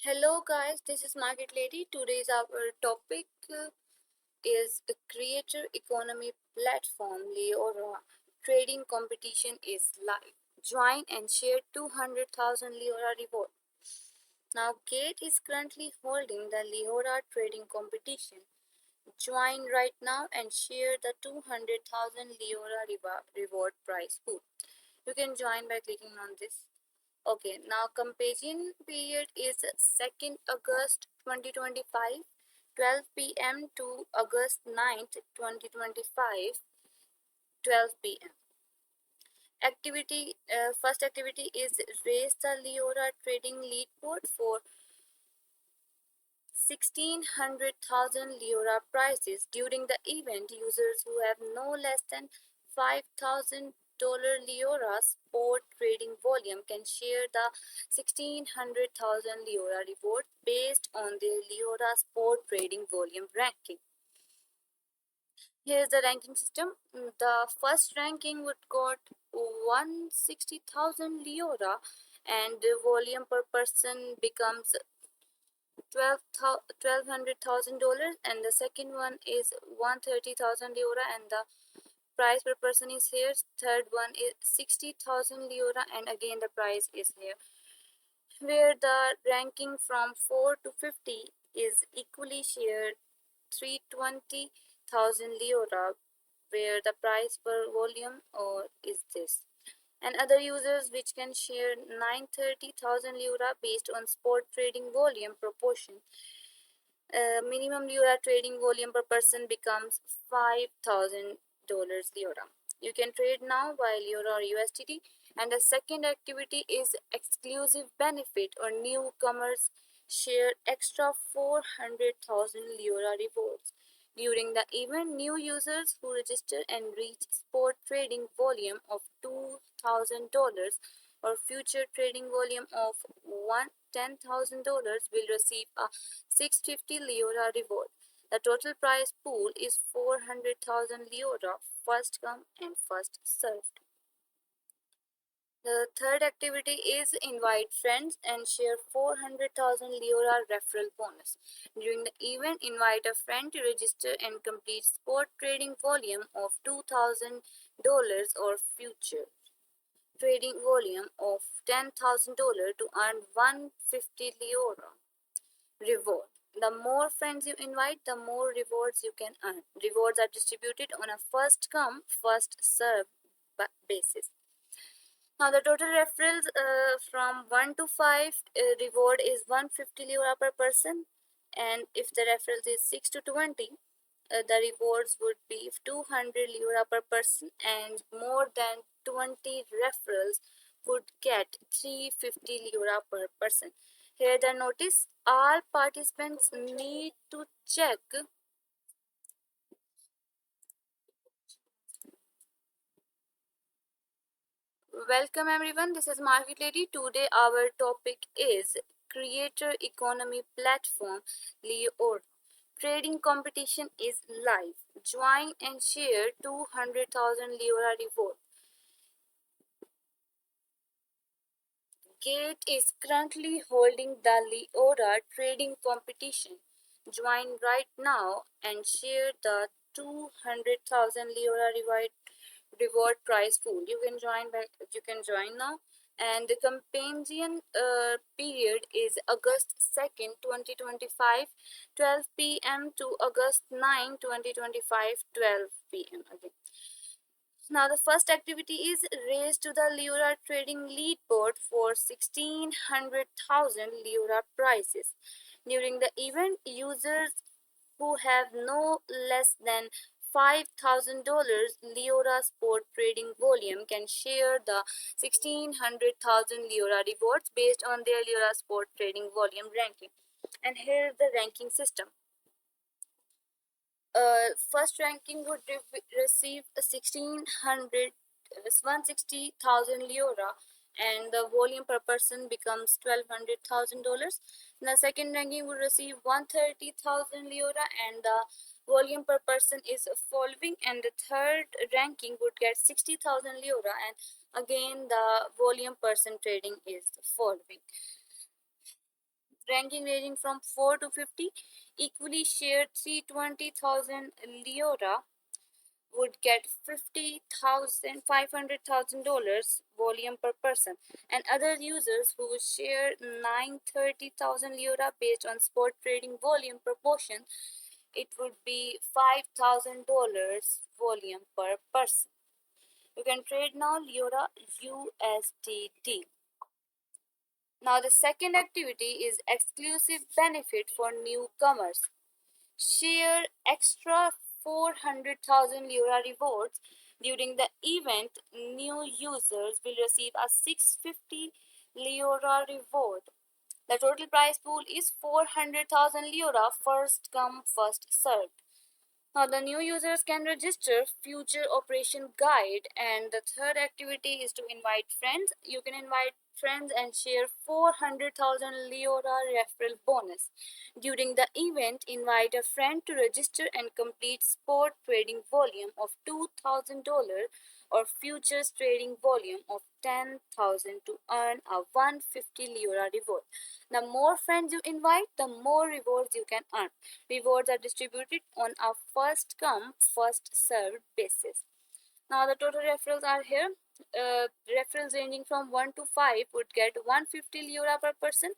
Hello guys, this is Market Lady. Today's our topic is the creator economy platform Leora. Trading competition is live. Join and share 200,000 Leora reward. Now Gate is currently holding the Leora trading competition. Join right now and share the 200,000 Leora reward prize pool. You can join by clicking on this. Okay, now comparison period is 2nd August 2025, 12 p.m. to August 9th, 2025, 12 p.m. First activity is raise the Leora trading lead board for 1600,000 Leora prizes. During the event, users who have no less than $5,000 Leora spot trading volume can share the 1600,000 Leora reward based on their Leora spot trading volume ranking. Here's the ranking system. The first ranking would got 160,000 Leora and the volume per person becomes $1,200,000, and the second one is 130,000 Leora and the price per person is here. Third one is 60,000 Leora and again the price is here. Where the ranking from 4 to 50 is equally shared 320,000 Leora, where the price per volume is this. And other users which can share 930,000 Leora based on spot trading volume proportion. Minimum Leora trading volume per person becomes $5,000 Leora. You can trade now while Leora or USDT. And the second activity is exclusive benefit or newcomers share extra 400,000 Leora rewards. During the event, new users who register and reach spot trading volume of $2,000 or future trading volume of $10,000 will receive a 650 Leora reward. The total prize pool is 400,000 Leora, first come and first served. The third activity is invite friends and share 400,000 Leora referral bonus. During the event, invite a friend to register and complete spot trading volume of $2,000 or future trading volume of $10,000 to earn 150 Leora reward. The more friends you invite, the more rewards you can earn. Rewards are distributed on a first come, first served basis. Now the total referrals from 1 to 5 reward is 150 Leora per person, and if the referrals is 6 to 20, the rewards would be 200 Leora per person, and more than 20 referrals would get 350 Leora per person. Here the notice, all participants need to check. Welcome everyone, this is Market Lady. Today our topic is creator economy platform Leora. Trading competition is live. Join and share 200,000 Leora reward. Gate is currently holding the Leora trading competition. Join right now and share the 200,000 Leora reward prize pool. You can join now. And the companion period is August 2nd, 2025, 12 p.m. to August 9, 2025, 12 p.m. again. Now the first activity is race to the Leora trading lead board for 1600,000 Leora prizes. During the event, users who have no less than $5,000 Leora sport trading volume can share the 1600,000 Leora rewards based on their Leora sport trading volume ranking. And here is the ranking system. First ranking would receive 160,000 Leora, and the volume per person becomes $1,200,000. The second ranking would receive 130,000 Leora, and the volume per person is following. And the third ranking would get 60,000 Leora, and again the volume person trading is following. ranking ranging from 4 to 50, equally shared 320,000 Leora would get $500,000 volume per person, and other users who would share 930,000 Leora based on spot trading volume proportion, it would be $5,000 volume per person. You can trade now Leora USDT. Now the second activity is exclusive benefit for newcomers. Share extra 400,000 Leora rewards. During the event, new users will receive a 650 Leora reward. The total prize pool is 400,000 Leora, first come, first served. Now, the new users can register future operation guide, and the third activity is to invite friends. You can invite friends and share 400,000 Leora referral bonus. During the event, invite a friend to register and complete spot trading volume of $2,000 or futures trading volume of 10,000 to earn a 150 Leora reward. The more friends you invite, the more rewards you can earn. Rewards are distributed on a first come, first served basis. Now the total referrals are here. Referrals ranging from 1 to 5 would get 150 Leora per person,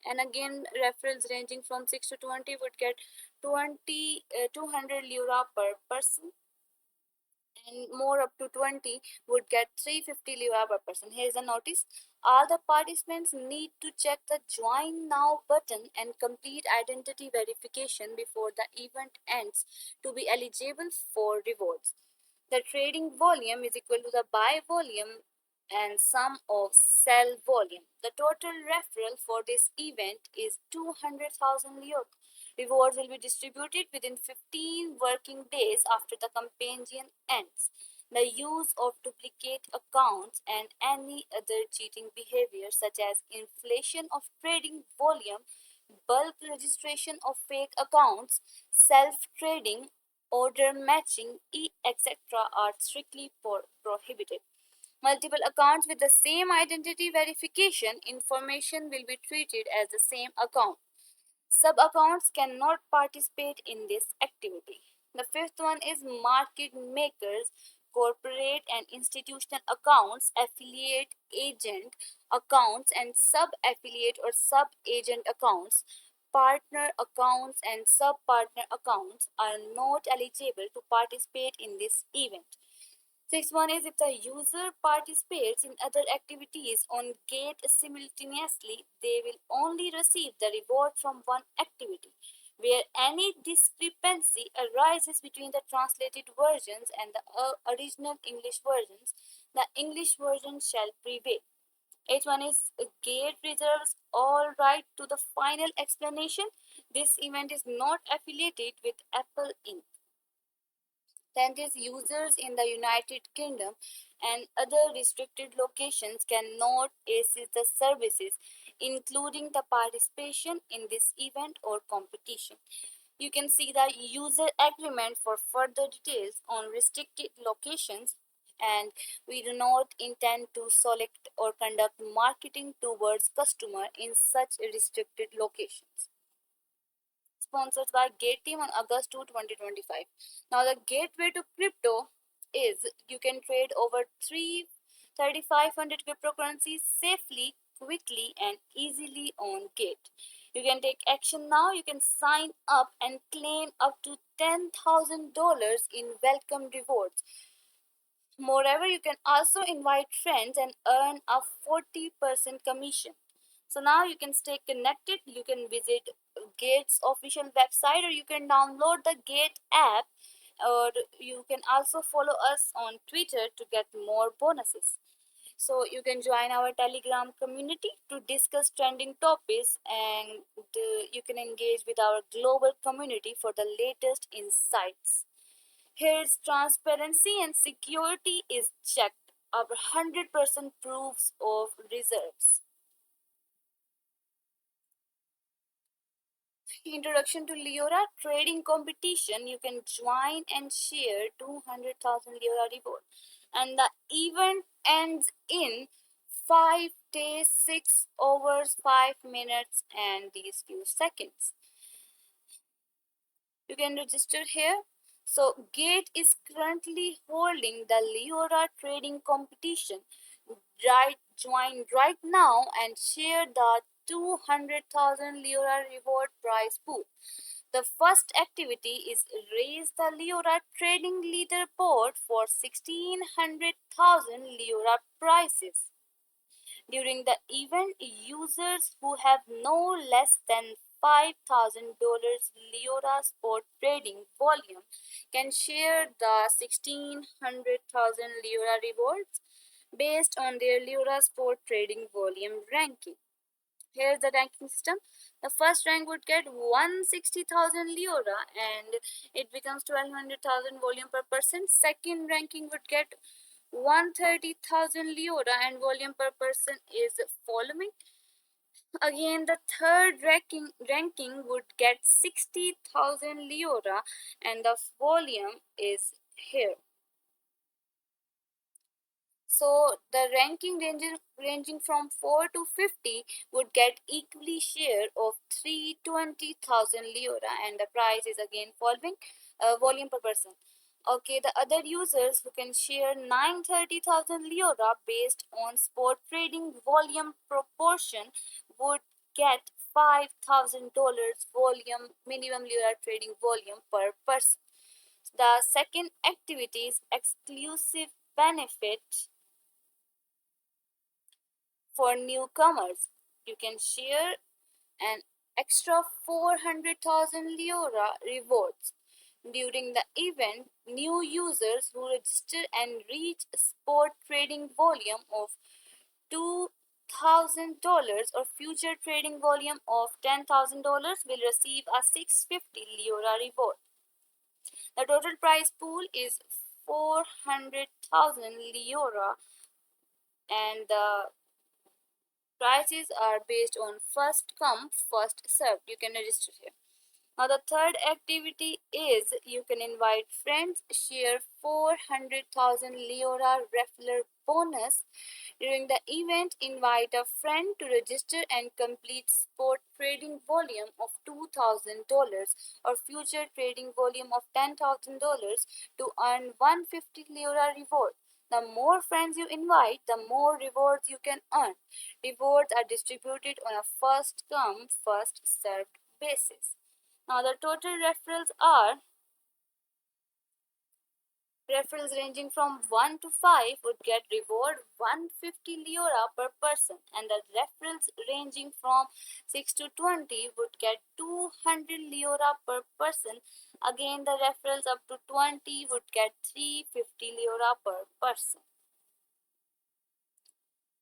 and again referrals ranging from 6 to 20 would get 200 Leora per person, and more up to 20 would get 350 Leora per person. Here's a notice. All the participants need to check the join now button and complete identity verification before the event ends to be eligible for rewards. The trading volume is equal to the buy volume and sum of sell volume. The total referral for this event is 200,000 Leo. Rewards will be distributed within 15 working days after the campaign ends. The use of duplicate accounts and any other cheating behavior, such as inflation of trading volume, bulk registration of fake accounts, self trading, order matching, etc., are strictly prohibited. Multiple accounts with the same identity verification information will be treated as the same account. Sub-accounts cannot participate in this activity. The fifth one is market makers, corporate and institutional accounts, affiliate agent accounts, and sub-affiliate or sub-agent accounts. Partner accounts and sub-partner accounts are not eligible to participate in this event. Sixth one is if the user participates in other activities on Gate simultaneously, they will only receive the reward from one activity. Where any discrepancy arises between the translated versions and the original English versions, the English version shall prevail. Eighth one is Gate reserves all right to the final explanation. This event is not affiliated with Apple Inc. 10th is users in the United Kingdom and other restricted locations cannot access the services, including the participation in this event or competition. You can see the user agreement for further details on restricted locations, and we do not intend to select or conduct marketing towards customer in such restricted locations. Sponsored by Gate Team on August 2, 2025. Now, the gateway to crypto is you can trade over 3,500 cryptocurrencies safely, quickly, and easily on Gate. You can take action now. You can sign up and claim up to $10,000 in welcome rewards. Moreover, you can also invite friends and earn a 40% commission. So now you can stay connected. You can visit Gate's official website or you can download the Gate app, or you can also follow us on Twitter to get more bonuses. So you can join our Telegram community to discuss trending topics, and you can engage with our global community for the latest insights. Here's transparency and security is checked. Our 100% proofs of reserves. Introduction to Leora trading competition. You can join and share 200,000 Leora reward, and the event ends in 5 takes 6 hours, 5 minutes, and these few seconds. You can register here. So Gate is currently holding the Leora trading competition. Join right now and share the 200,000 Leora reward prize pool. The first activity is raise the Leora trading leaderboard for 1600,000 Leora prizes. During the event, users who have no less than $5,000 Leora spot trading volume can share the 1600,000 Leora rewards based on their Leora spot trading volume ranking. Here's the ranking system. The first rank would get 160,000 Leora and it becomes 1200,000 volume per person. Second ranking would get 130,000 Leora and volume per person is following. Again, the third ranking would get 60,000 Leora and the volume is here. So the ranking ranging from 4 to 50 would get equally share of 320,000 Leora and the price is again following volume per person. Okay, the other users who can share 930,000 Leora based on spot trading volume proportion would get $5,000 volume minimum Leora trading volume per person. The second activity is exclusive benefit for newcomers. You can share an extra 400,000 Leora rewards. During the event, new users who register and reach spot trading volume of $2,000 or future trading volume of $10,000 will receive a 650 Leora reward. The total prize pool is 400,000 Leora and the prices are based on first come, first served. You can register here. Now, the third activity is you can invite friends, share 400,000 Leora referral bonus. During the event, invite a friend to register and complete spot trading volume of $2,000 or future trading volume of $10,000 to earn 150 Leora reward. The more friends you invite, the more rewards you can earn. Rewards are distributed on a first come, first served basis. Now the total referrals ranging from 1 to 5 would get reward 150 Leora per person and the referrals ranging from 6 to 20 would get 200 Leora per person. Again the referrals up to 20 would get 350 Leora per person.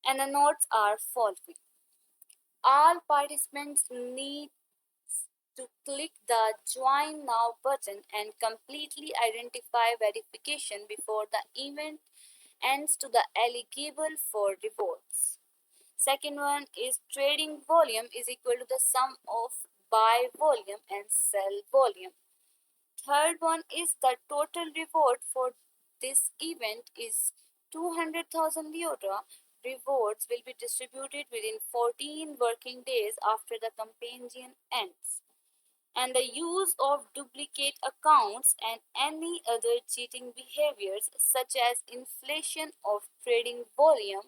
And the notes are following. All participants need to click the Join Now button and completely identify verification before the event ends to the eligible for rewards. Second one is trading volume is equal to the sum of buy volume and sell volume. Third one is the total reward for this event is 200,000 Leora. Rewards will be distributed within 14 working days after the campaign ends. And the use of duplicate accounts and any other cheating behaviors such as inflation of trading volume,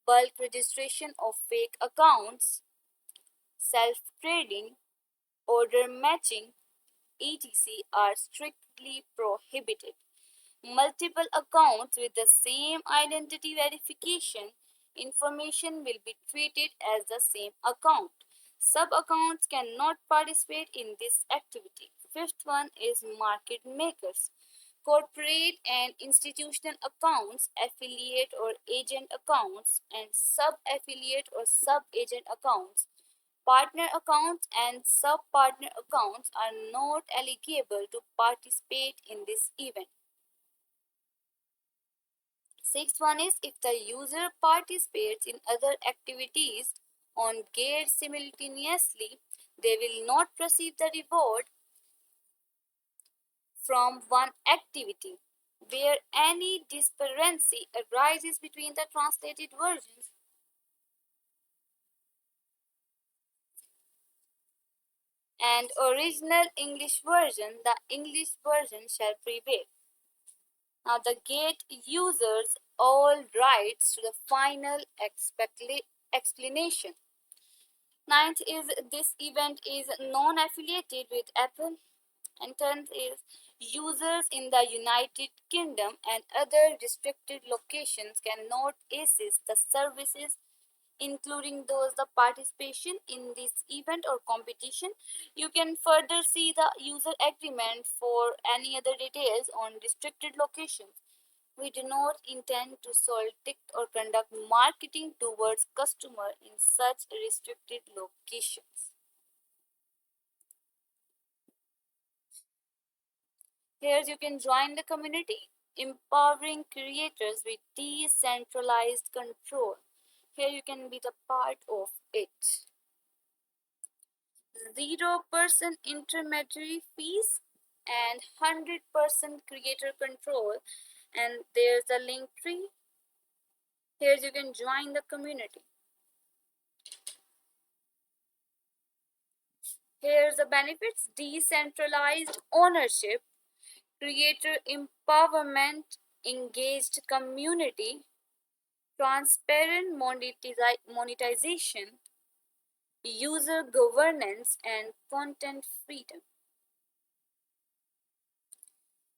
bulk registration of fake accounts, self trading, order matching, etc. are strictly prohibited. Multiple accounts with the same identity verification information will be treated as the same account. Sub accounts cannot participate in this activity. Fifth one is market makers. Corporate and institutional accounts, affiliate or agent accounts, and sub affiliate or sub agent accounts. Partner accounts and sub partner accounts are not eligible to participate in this event. Sixth one is if the user participates in other activities on Gate simultaneously, they will not receive the reward from one activity. Where any disparity arises between the translated versions, and original English version, the English version shall prevail. Now, the gate users all rights to the final explanation. Ninth is this event is non-affiliated with Apple, and tenth is users in the United Kingdom and other restricted locations cannot access the services including those the participation in this event or competition. You can further see the user agreement for any other details on restricted locations. We do not intend to solicit or conduct marketing towards customer in such restricted locations. Here you can join the community, empowering creators with decentralized control. Here you can be the part of it. 0% intermediary fees and 100% creator control. And there's a link tree. Here you can join the community. Here's the benefits: decentralized ownership, creator empowerment, engaged community, transparent monetization, user governance, and content freedom.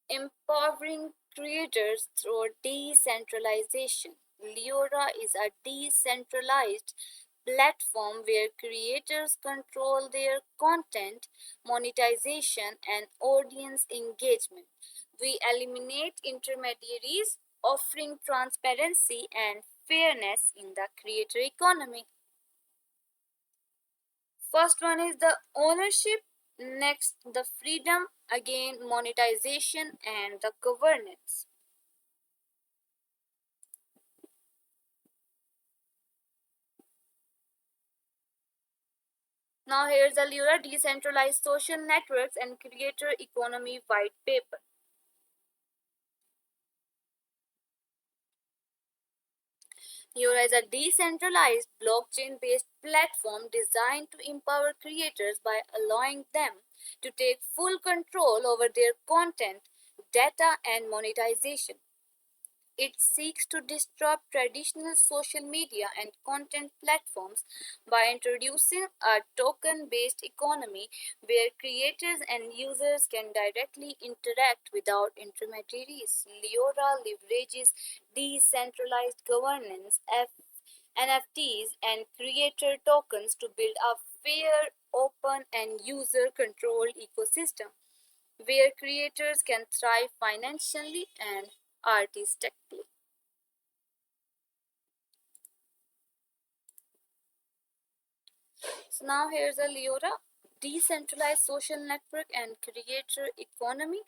Empowering creators through decentralization. Leora is a decentralized platform where creators control their content, monetization, and audience engagement. We eliminate intermediaries, offering transparency and fairness in the creator economy. First one is the ownership, next the freedom, again monetization and the governance. Now here's the Leora Decentralized Social Networks and Creator Economy White Paper. Leora is a decentralized blockchain-based platform designed to empower creators by allowing them to take full control over their content, data, and monetization. It seeks to disrupt traditional social media and content platforms by introducing a token based economy where creators and users can directly interact without intermediaries. Leora leverages decentralized governance, NFTs, and creator tokens to build a fair, open, and user controlled ecosystem where creators can thrive financially and artistically. So now here's a Leora decentralized social network and creator economy.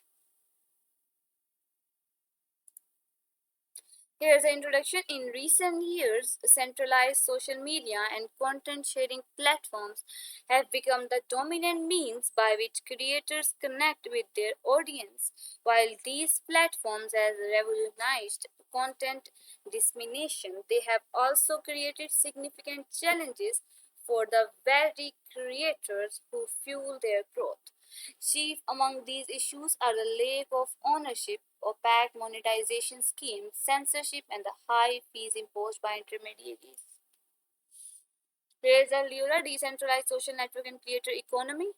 Here's an introduction. In recent years, centralized social media and content sharing platforms have become the dominant means by which creators connect with their audience. While these platforms have revolutionized content dissemination, they have also created significant challenges for the very creators who fuel their growth. Chief among these issues are the lack of ownership, opaque monetization schemes, censorship, and the high fees imposed by intermediaries. Here is a Leora decentralized social network and creator economy.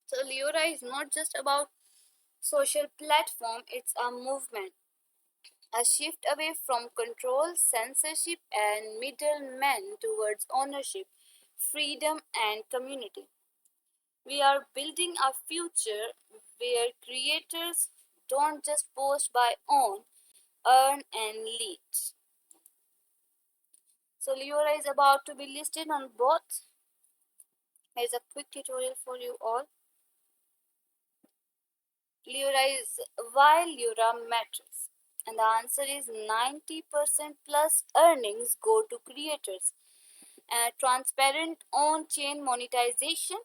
So Leora is not just about social platform, it's a movement, a shift away from control, censorship, and middlemen towards ownership, freedom, and community. We are building a future where creators don't just post by own, earn, and lead. So Leora is about to be listed on both. Here's a quick tutorial for you all. Leora is why Leora matters. And the answer is 90% plus earnings go to creators. Transparent on-chain monetization,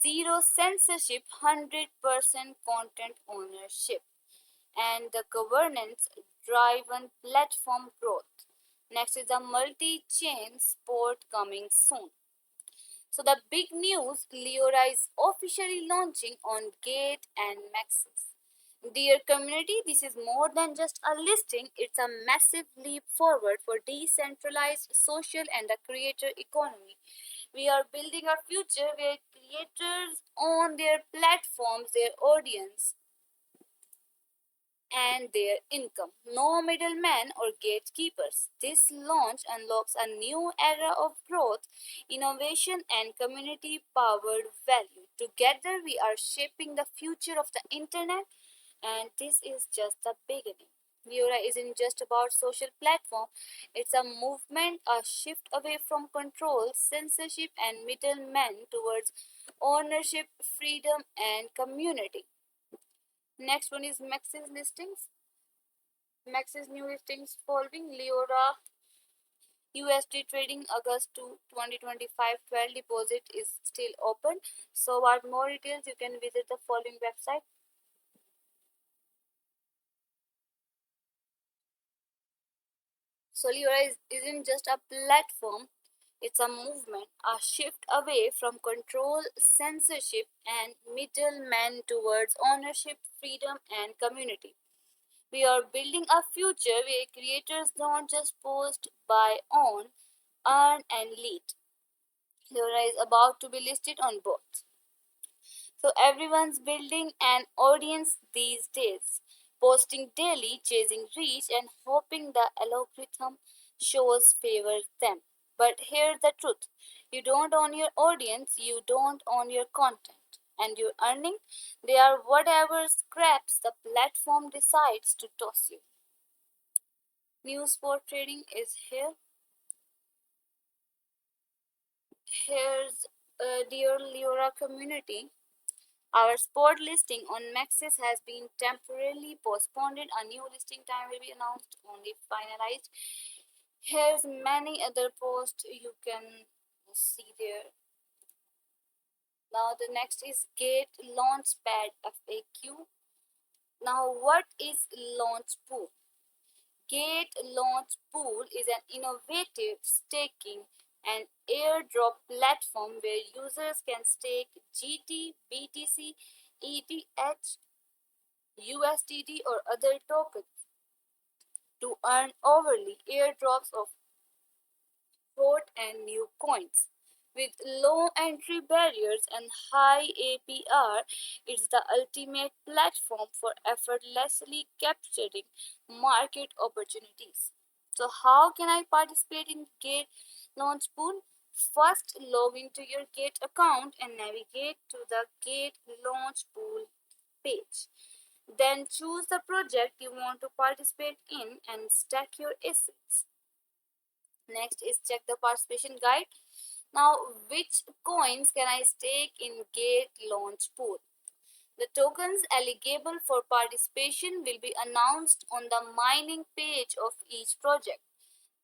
zero censorship, 100% content ownership, and the governance driven platform growth. Next is the multi-chain sport coming soon. So the big news, Leora is officially launching on Gate and Maxis. Dear community, this is more than just a listing, it's a massive leap forward for decentralized social and the creator economy. We are building a future where creators own their platforms, their audience, and their income. No middlemen or gatekeepers. This launch unlocks a new era of growth, innovation, and community powered value. Together, we are shaping the future of the internet, and this is just the beginning. Leora isn't just about social platform, it's a movement, a shift away from control, censorship, and middlemen towards ownership, freedom, and community. Next one is Max's listings. Max's new listings following Leora USD trading August to 2025 12 deposit is still open. So for more details you can visit the following website. So Leora isn't just a platform, it's a movement, a shift away from control, censorship and middlemen towards ownership, freedom and community. We are building a future where creators don't just post, buy, own, earn and lead. Leora is about to be listed on both. So everyone's building an audience these days, posting daily, chasing reach, and hoping the algorithm shows favors them. But here's the truth: you don't own your audience, you don't own your content, and your earning, they are whatever scraps the platform decides to toss you. New sport trading is here. Here's dear Leora community. Our sport listing on Maxis has been temporarily postponed. A new listing time will be announced, only finalized. Here's many other posts you can see there. Now the next is Gate Launchpad FAQ. Now what is Launch Pool? Gate Launch Pool is an innovative staking and airdrop platform where users can stake GT, BTC, ETH, USDT or other tokens to earn overly airdrops of float and new coins. With low entry barriers and high APR, it's the ultimate platform for effortlessly capturing market opportunities. So, how can I participate in Gate Launch Pool? First, log into your Gate account and navigate to the Gate Launch Pool page. Then choose the project you want to participate in and stack your assets. Next is check the participation guide. Now, which coins can I stake in Gate Launch Pool? The tokens eligible for participation will be announced on the mining page of each project.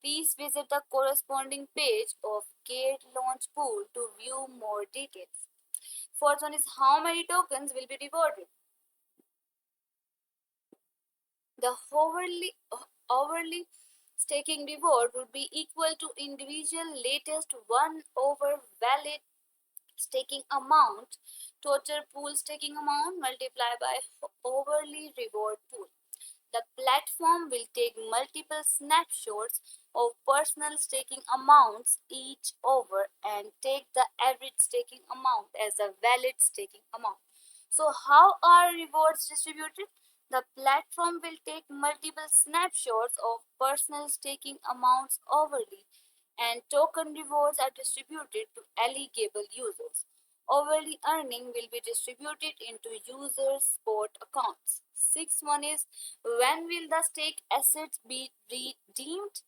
Please visit the corresponding page of Gate Launch Pool to view more details. Fourth one is how many tokens will be rewarded. The hourly staking reward would be equal to individual latest 1 over valid staking amount, total pool staking amount multiplied by hourly reward pool. The platform will take multiple snapshots of personal staking amounts each over and take the average staking amount as a valid staking amount. So, how are rewards distributed? The platform will take multiple snapshots of personal staking amounts overly, and token rewards are distributed to eligible users. Overly earning will be distributed into users' sport accounts. Sixth one is when will the stake assets be redeemed?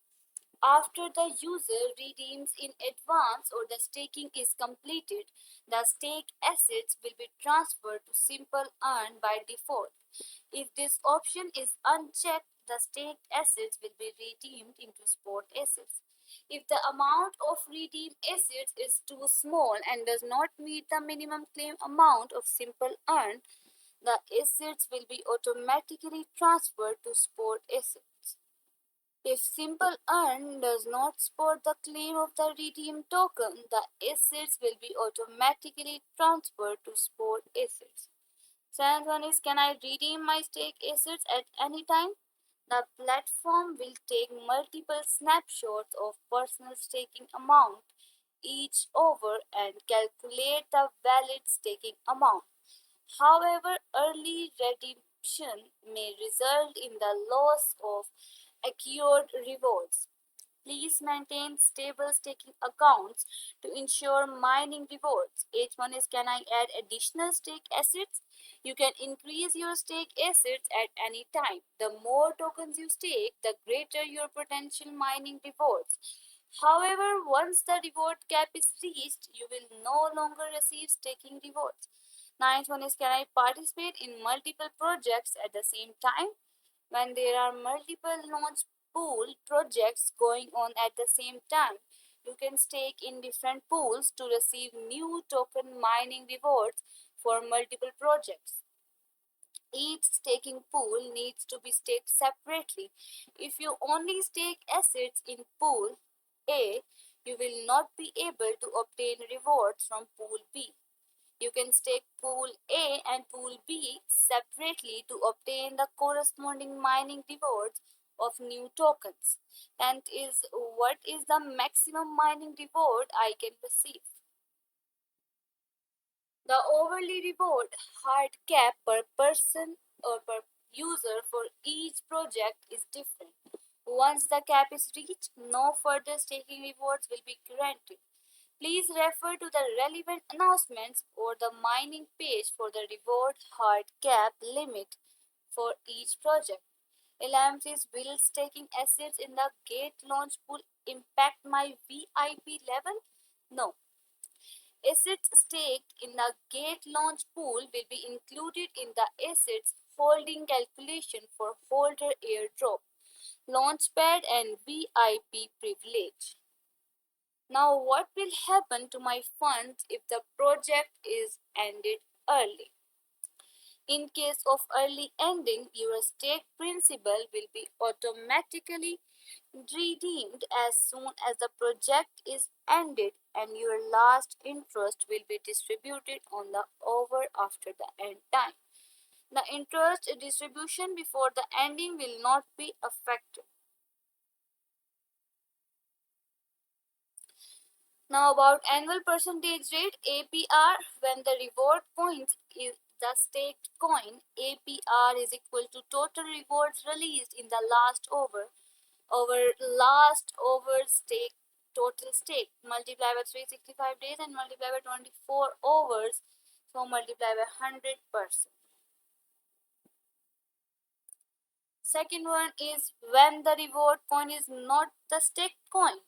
After the user redeems in advance or the staking is completed, the stake assets will be transferred to Simple Earn by default. If this option is unchecked, the staked assets will be redeemed into sport assets. If the amount of redeemed assets is too small and does not meet the minimum claim amount of Simple Earn, the assets will be automatically transferred to sport assets. If Simple Earn does not support the claim of the redeem token, the assets will be automatically transferred to support assets. Seventh one is, can I redeem my stake assets at any time? The platform will take multiple snapshots of personal staking amount each over and calculate the valid staking amount. However, early redemption may result in the loss of accrued rewards. Please maintain stable staking accounts to ensure mining rewards. Eighth one is, can I add additional stake assets? You can increase your stake assets at any time. The more tokens you stake, the greater your potential mining rewards. However, once the reward cap is reached, you will no longer receive staking rewards. Ninth one is, can I participate in multiple projects at the same time? When there are multiple launch pool projects going on at the same time, you can stake in different pools to receive new token mining rewards for multiple projects. Each staking pool needs to be staked separately. If you only stake assets in pool A, you will not be able to obtain rewards from pool B. You can stake pool A and pool B separately to obtain the corresponding mining rewards of new tokens. And is, what is the maximum mining reward I can receive? The overly reward hard cap per person or per user for each project is different. Once the cap is reached, no further staking rewards will be granted. Please refer to the relevant announcements or the mining page for the reward hard cap limit for each project. 11th is, will staking assets in the gate launch pool impact my VIP level? No. Assets staked in the gate launch pool will be included in the assets holding calculation for holder airdrop, launchpad, and VIP privilege. Now, what will happen to my funds if the project is ended early? In case of early ending, your stake principal will be automatically redeemed as soon as the project is ended, and your last interest will be distributed on the over after the end time. The interest distribution before the ending will not be affected. Now about annual percentage rate APR, when the reward points is the staked coin, APR is equal to total rewards released in the last over last over stake total stake, multiply by 365 days and multiply by 24 overs, so multiply by 100%. Second one is, when the reward coin is not the staked coin,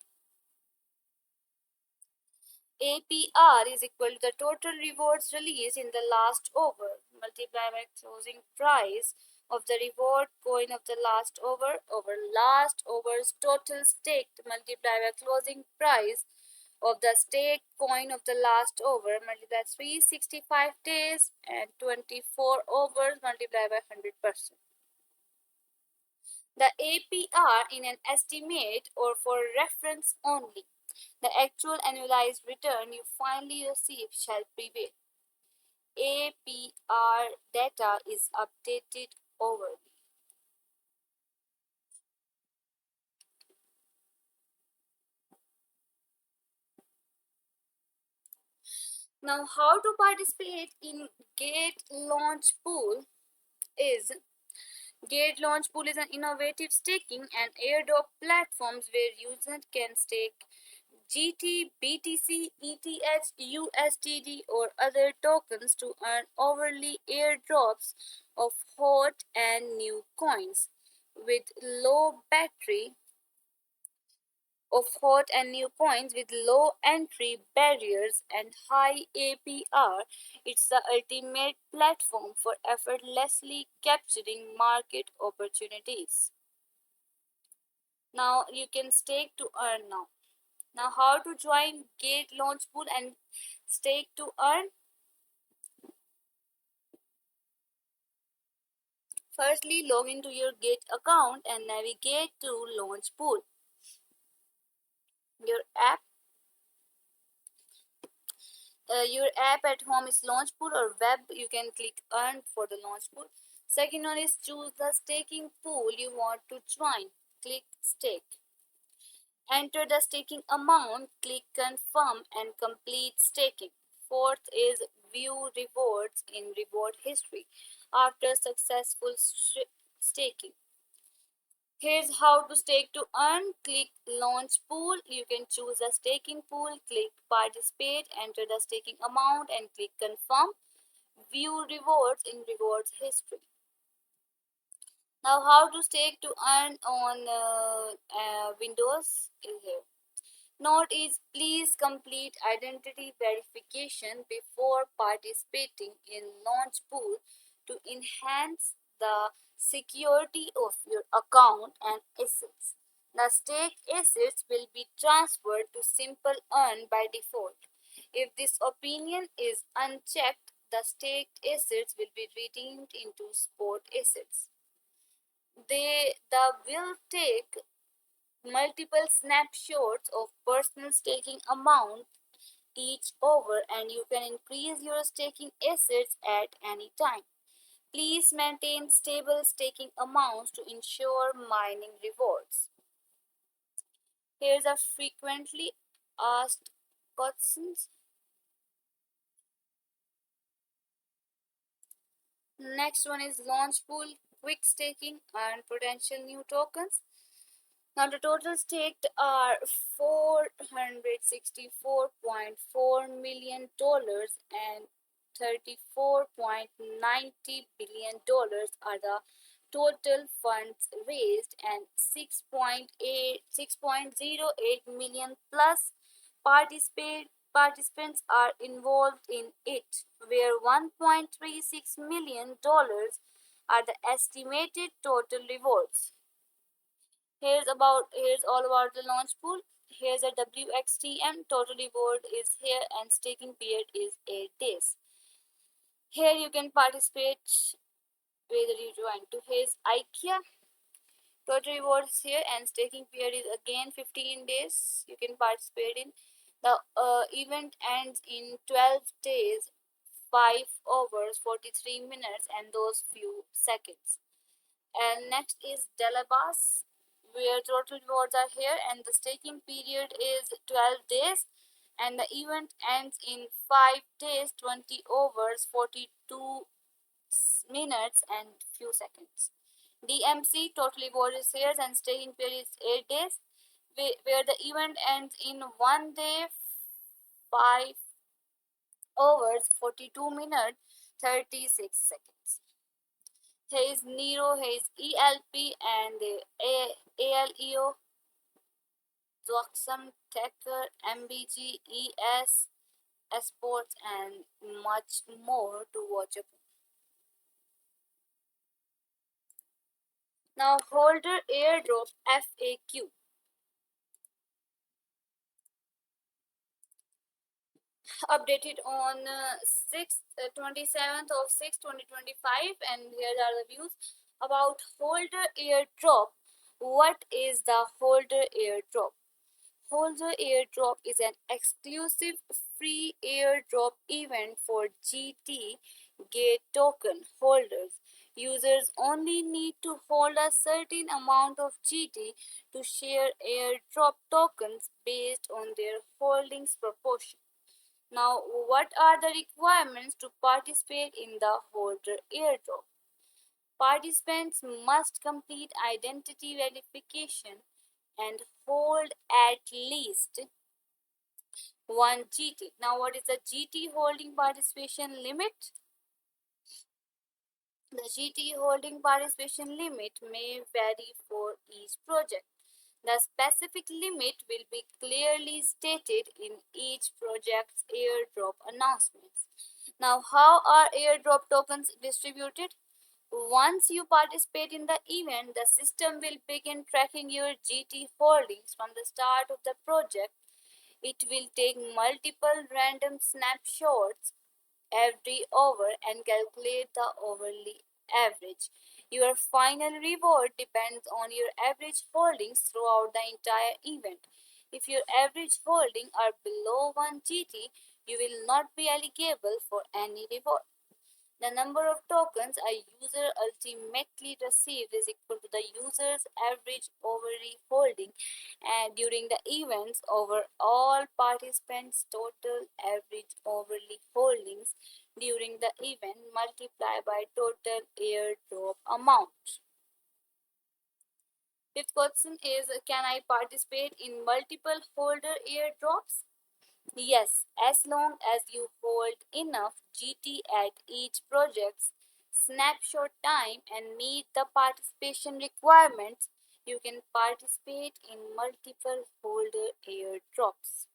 APR is equal to the total rewards released in the last over, multiplied by closing price of the reward coin of the last over last over's total staked, multiplied by closing price of the stake coin of the last over, multiplied by 365 days and 24 overs, multiplied by 100%. The APR in an estimate or for reference only. The actual annualized return you finally receive shall prevail. APR data is updated overly. Now, how to participate in Gate Launch Pool is, Gate Launch Pool is an innovative staking and airdrop platforms where users can stake GT, BTC, ETH, USDD, or other tokens to earn overly airdrops of hot and new coins. With low battery of hot and new coins with low entry barriers and high APR, it's the ultimate platform for effortlessly capturing market opportunities. Now you can stake to earn now. Now, how to join Gate Launch Pool and stake to earn? Firstly, log into your Git account and navigate to Launch Pool. Your app your app at home is Launch Pool, or web you can click Earn for the Launch Pool. Second one is choose the staking pool you want to join. Click Stake. Enter the staking amount, click Confirm and complete staking. Fourth is view rewards in reward history after successful staking. Here's how to stake to earn. Click Launch Pool. You can choose a staking pool. Click Participate. Enter the staking amount and click Confirm. View rewards in rewards history. Now, how to stake to earn on Windows is here. Note is please complete identity verification before participating in Launch Pool to enhance the security of your account and assets. The staked assets will be transferred to Simple Earn by default. If this opinion is unchecked, the staked assets will be redeemed into sport assets. The will take multiple snapshots of personal staking amount each over, and you can increase your staking assets at any time. Please maintain stable staking amounts to ensure mining rewards. Here's a frequently asked questions. Next one is Launch Pool, quick staking and potential new tokens. Now the total staked are $464.4 million and $34.90 billion are the total funds raised, and 6.08 million plus participants are involved in it, where $1.36 million are the estimated total rewards. Here's all about the Launch Pool. Here's a WXTM. Total reward is here and staking period is 8 days. Here you can participate whether you join to. Here's IKEA. Total reward is here and staking period is again 15 days. You can participate in. The event ends in 12 days, 5 hours, 43 minutes and those few seconds. And next is Delabas, where total rewards are here and the staking period is 12 days and the event ends in 5 days, 20 hours, 42 minutes and few seconds. DMC, total reward is here and staking period is 8 days, where the event ends in 1 day, 5 hours, 42 minutes, 36 seconds. Here is Nero, here is ELP and ALEO, Zoxum, Tecker, MBG, ES, Sports, and much more to watch upon. Now, Holder Airdrop FAQ. Updated on 27th of 6 2025, and here are the views about Holder Airdrop. What is the Holder Airdrop? Holder Airdrop is an exclusive free airdrop event for GT Gate token holders. Users only need to hold a certain amount of GT to share airdrop tokens based on their holdings proportion. Now, what are the requirements to participate in the Holder Airdrop? Participants must complete identity verification and hold at least 1 GT. Now, what is the GT holding participation limit? The GT holding participation limit may vary for each project. The specific limit will be clearly stated in each project's airdrop announcements. Now, how are airdrop tokens distributed? Once you participate in the event, the system will begin tracking your GT holdings from the start of the project. It will take multiple random snapshots every hour and calculate the hourly average. Your final reward depends on your average holdings throughout the entire event. If your average holdings are below 1 GT, you will not be eligible for any reward. The number of tokens a user ultimately receives is equal to the user's average overall holding and during the events over all participants' total average overall holdings during the event multiplied by total airdrop amount. Fifth question is, can I participate in multiple holder airdrops? Yes, as long as you hold enough GT at each project's snapshot time and meet the participation requirements, you can participate in multiple holder airdrops.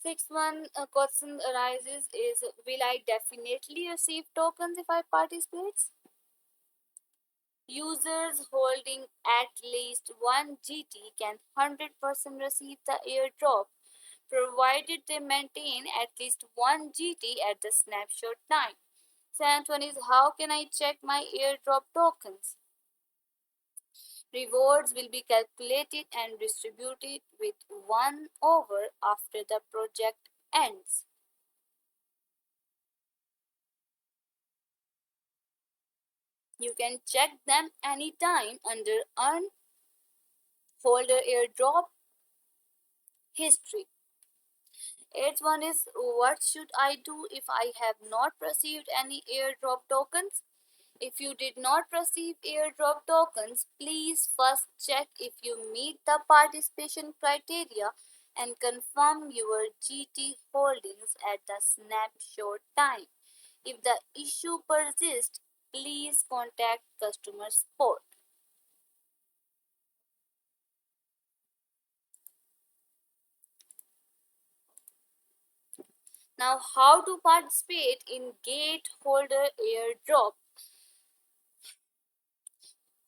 Sixth one question arises is, will I definitely receive tokens if I participate? Users holding at least 1 GT can 100% receive the airdrop provided they maintain at least 1 GT at the snapshot time. Seventh one is, how can I check my airdrop tokens? Rewards will be calculated and distributed with 1 over after the project ends. You can check them anytime under Earn Folder Airdrop History. Eighth one is, what should I do if I have not received any airdrop tokens? If you did not receive airdrop tokens, please first check if you meet the participation criteria and confirm your GT holdings at the snapshot time. If the issue persists, please contact customer support. Now, how to participate in Gate Holder Airdrop?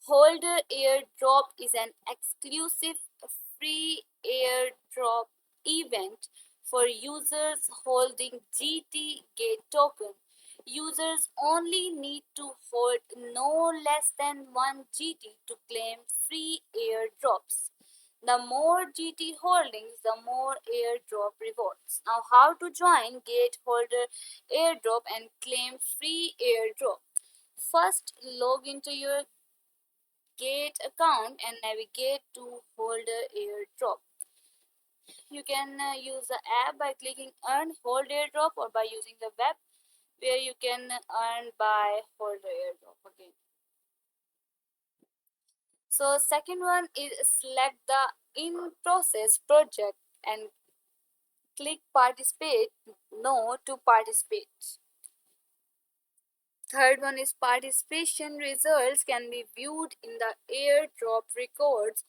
Holder Airdrop is an exclusive free airdrop event for users holding GT Gate token. Users only need to hold no less than 1 GT to claim free airdrops. The more GT holdings, the more airdrop rewards. Now, how to join Gate Holder Airdrop and claim free airdrop? First, log into your Gate account and navigate to Holder Airdrop. You can use the app by clicking Earn Hold Airdrop or by using the web where you can earn by Holder Airdrop again. So second one is select the in process project and click participate no to participate. Third one is participation results can be viewed in the airdrop records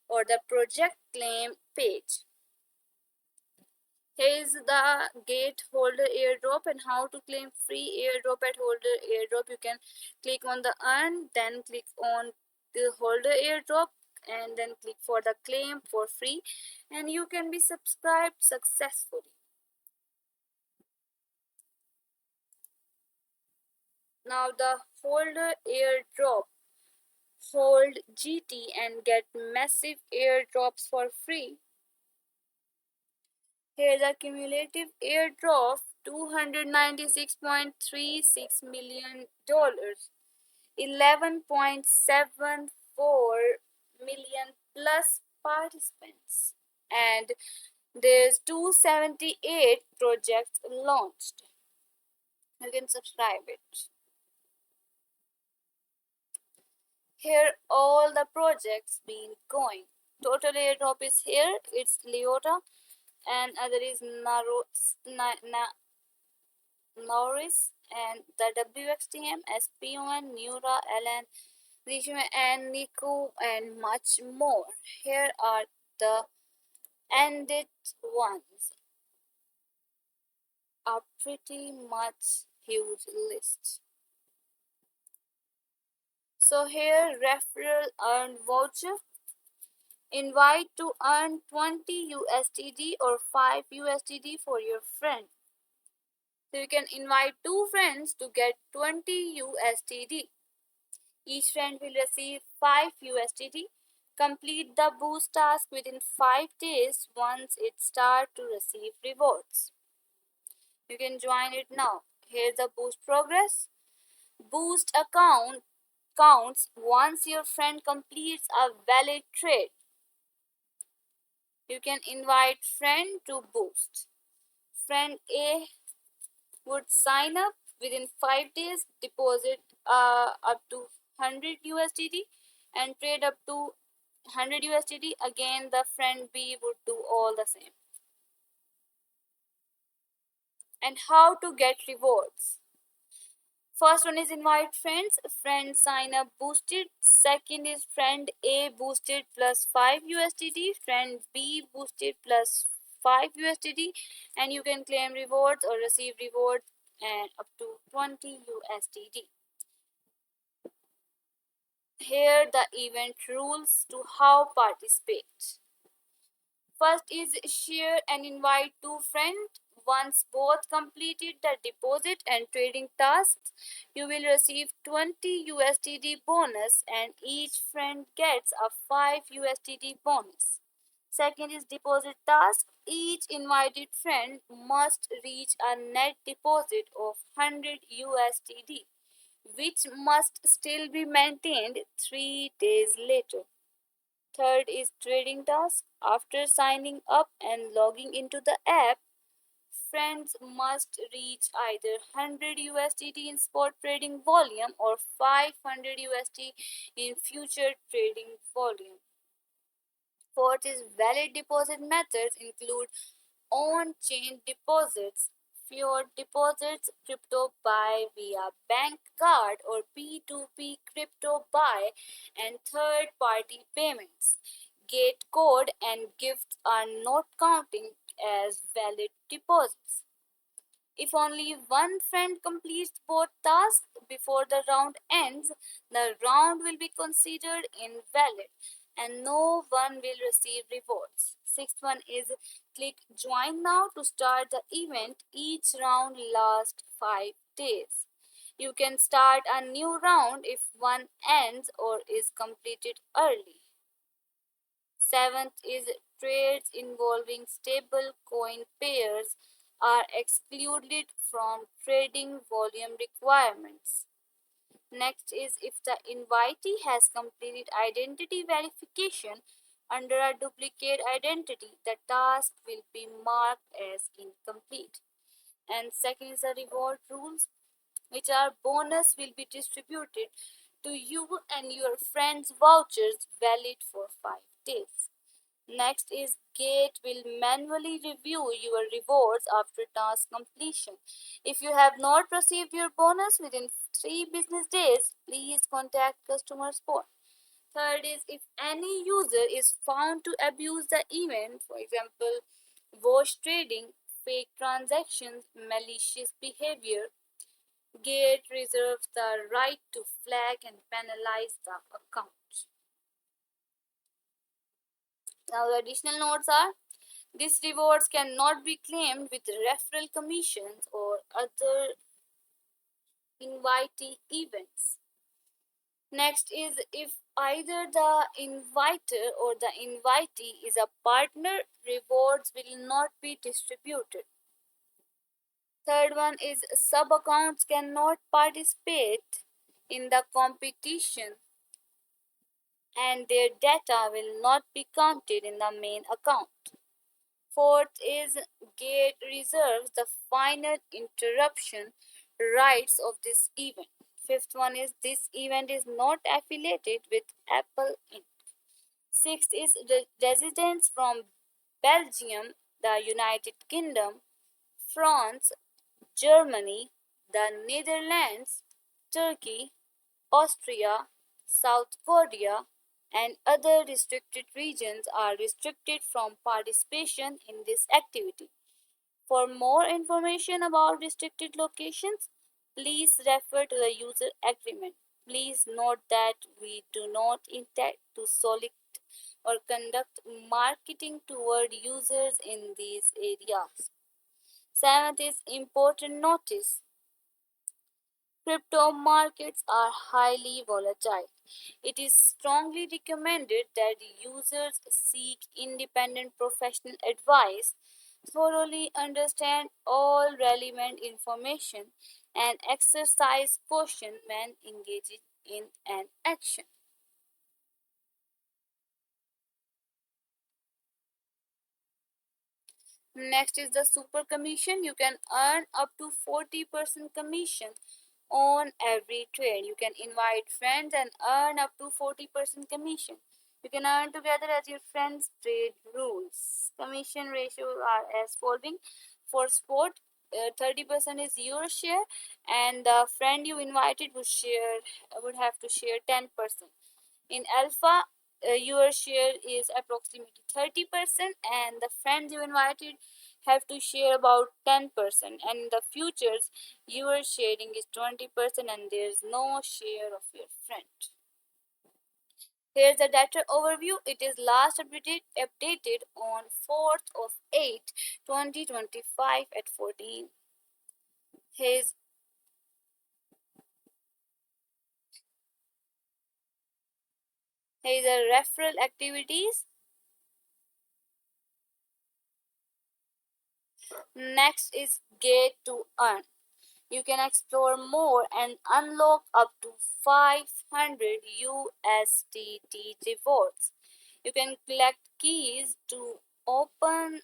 or the project claim page. Here is the Gate Holder Airdrop and how to claim free airdrop at Holder Airdrop. You can click on the Earn, then click on the Holder Airdrop and then click for the claim for free and you can be subscribed successfully. Now the Holder Airdrop. Hold GT and get massive airdrops for free. Here the cumulative airdrop $296.36 million, 11.74 million plus participants, and there's 278 projects launched. You can subscribe it. Here all the projects been going. Total airdrop is here. It's Leota and other is Norris and the WXTM, SPON, Neura, LN, Rishma and Niku and much more. Here are the ended ones. A pretty much huge list. So here referral earned voucher. Invite to earn 20 USDD or 5 USDD for your friend. So you can invite 2 friends to get 20 USDD. Each friend will receive 5 USDT. Complete the boost task within 5 days once it starts to receive rewards. You can join it now. Here's the boost progress. Boost account counts once your friend completes a valid trade. You can invite friend to boost. Friend A would sign up within 5 days, deposit up to 100 USDT and trade up to 100 USDT. Again, the friend B would do all the same. And how to get rewards? First one is invite friends. Friends sign up boosted. Second is friend A boosted plus 5 USDT. Friend B boosted plus 5 USDT. And you can claim rewards or receive rewards and up to 20 USDT. Here the event rules to how participate. First is share and invite two friends. Once both completed the deposit and trading tasks, you will receive 20 USDT bonus and each friend gets a 5 USDT bonus. Second is deposit task. Each invited friend must reach a net deposit of 100 USDT, which must still be maintained 3 days later. Third is trading task. After signing up and logging into the app, friends must reach either 100 USDT in spot trading volume or 500 USD in future trading volume. Fourth is valid deposit methods include on-chain deposits, fiat deposits, crypto buy via bank card or P2P crypto buy, and third-party payments. Gate code and gifts are not counting as valid deposits. If only one friend completes both tasks before the round ends, the round will be considered invalid and no one will receive rewards. Sixth one is click join now to start the event. Each round lasts 5 days. You can start a new round if one ends or is completed early. Seventh is trades involving stable coin pairs are excluded from trading volume requirements. Next is if the invitee has completed identity verification under a duplicate identity, the task will be marked as incomplete. And second is the reward rules, which are bonus will be distributed to you and your friends vouchers valid for 5 days. Next is Gate will manually review your rewards after task completion. If you have not received your bonus within 3 business days, please contact customer support. Third is if any user is found to abuse the event, for example, wash trading, fake transactions, malicious behavior, Gate reserves the right to flag and penalize the account. Now the additional notes are these rewards cannot be claimed with referral commissions or other invitee events. Next is if either the inviter or the invitee is a partner, rewards will not be distributed. Third one is sub accounts cannot participate in the competition and their data will not be counted in the main account. Fourth is Gate reserves the final interruption rights of this event. Fifth one is this event is not affiliated with Apple Inc. Sixth is the residents from Belgium, the United Kingdom, France, Germany, the Netherlands, Turkey, Austria, South Korea, and other restricted regions are restricted from participation in this activity. For more information about restricted locations, please refer to the user agreement. Please note that we do not intend to solicit or conduct marketing toward users in these areas. Seventh is important notice. Crypto markets are highly volatile. It is strongly recommended that users seek independent professional advice, thoroughly understand all relevant information, and exercise caution when engaging in an action. Next is the super commission. You can earn up to 40% commission on every trade. You can invite friends and earn up to 40% commission. You can earn together as your friends trade rules. Commission ratios are as following. For sport, 30% is your share, and the friend you invited would have to share 10%. In alpha, your share is approximately 30%, and the friends you invited have to share about 10%. And in the futures, your sharing is 20%, and there is no share of your friend. Here's the data overview. It is last updated on 4th of 8, 2025 at 14. Here's, here's the referral activities. Next is Gate to Earn. You can explore more and unlock up to 500 USDT rewards. You can collect keys to open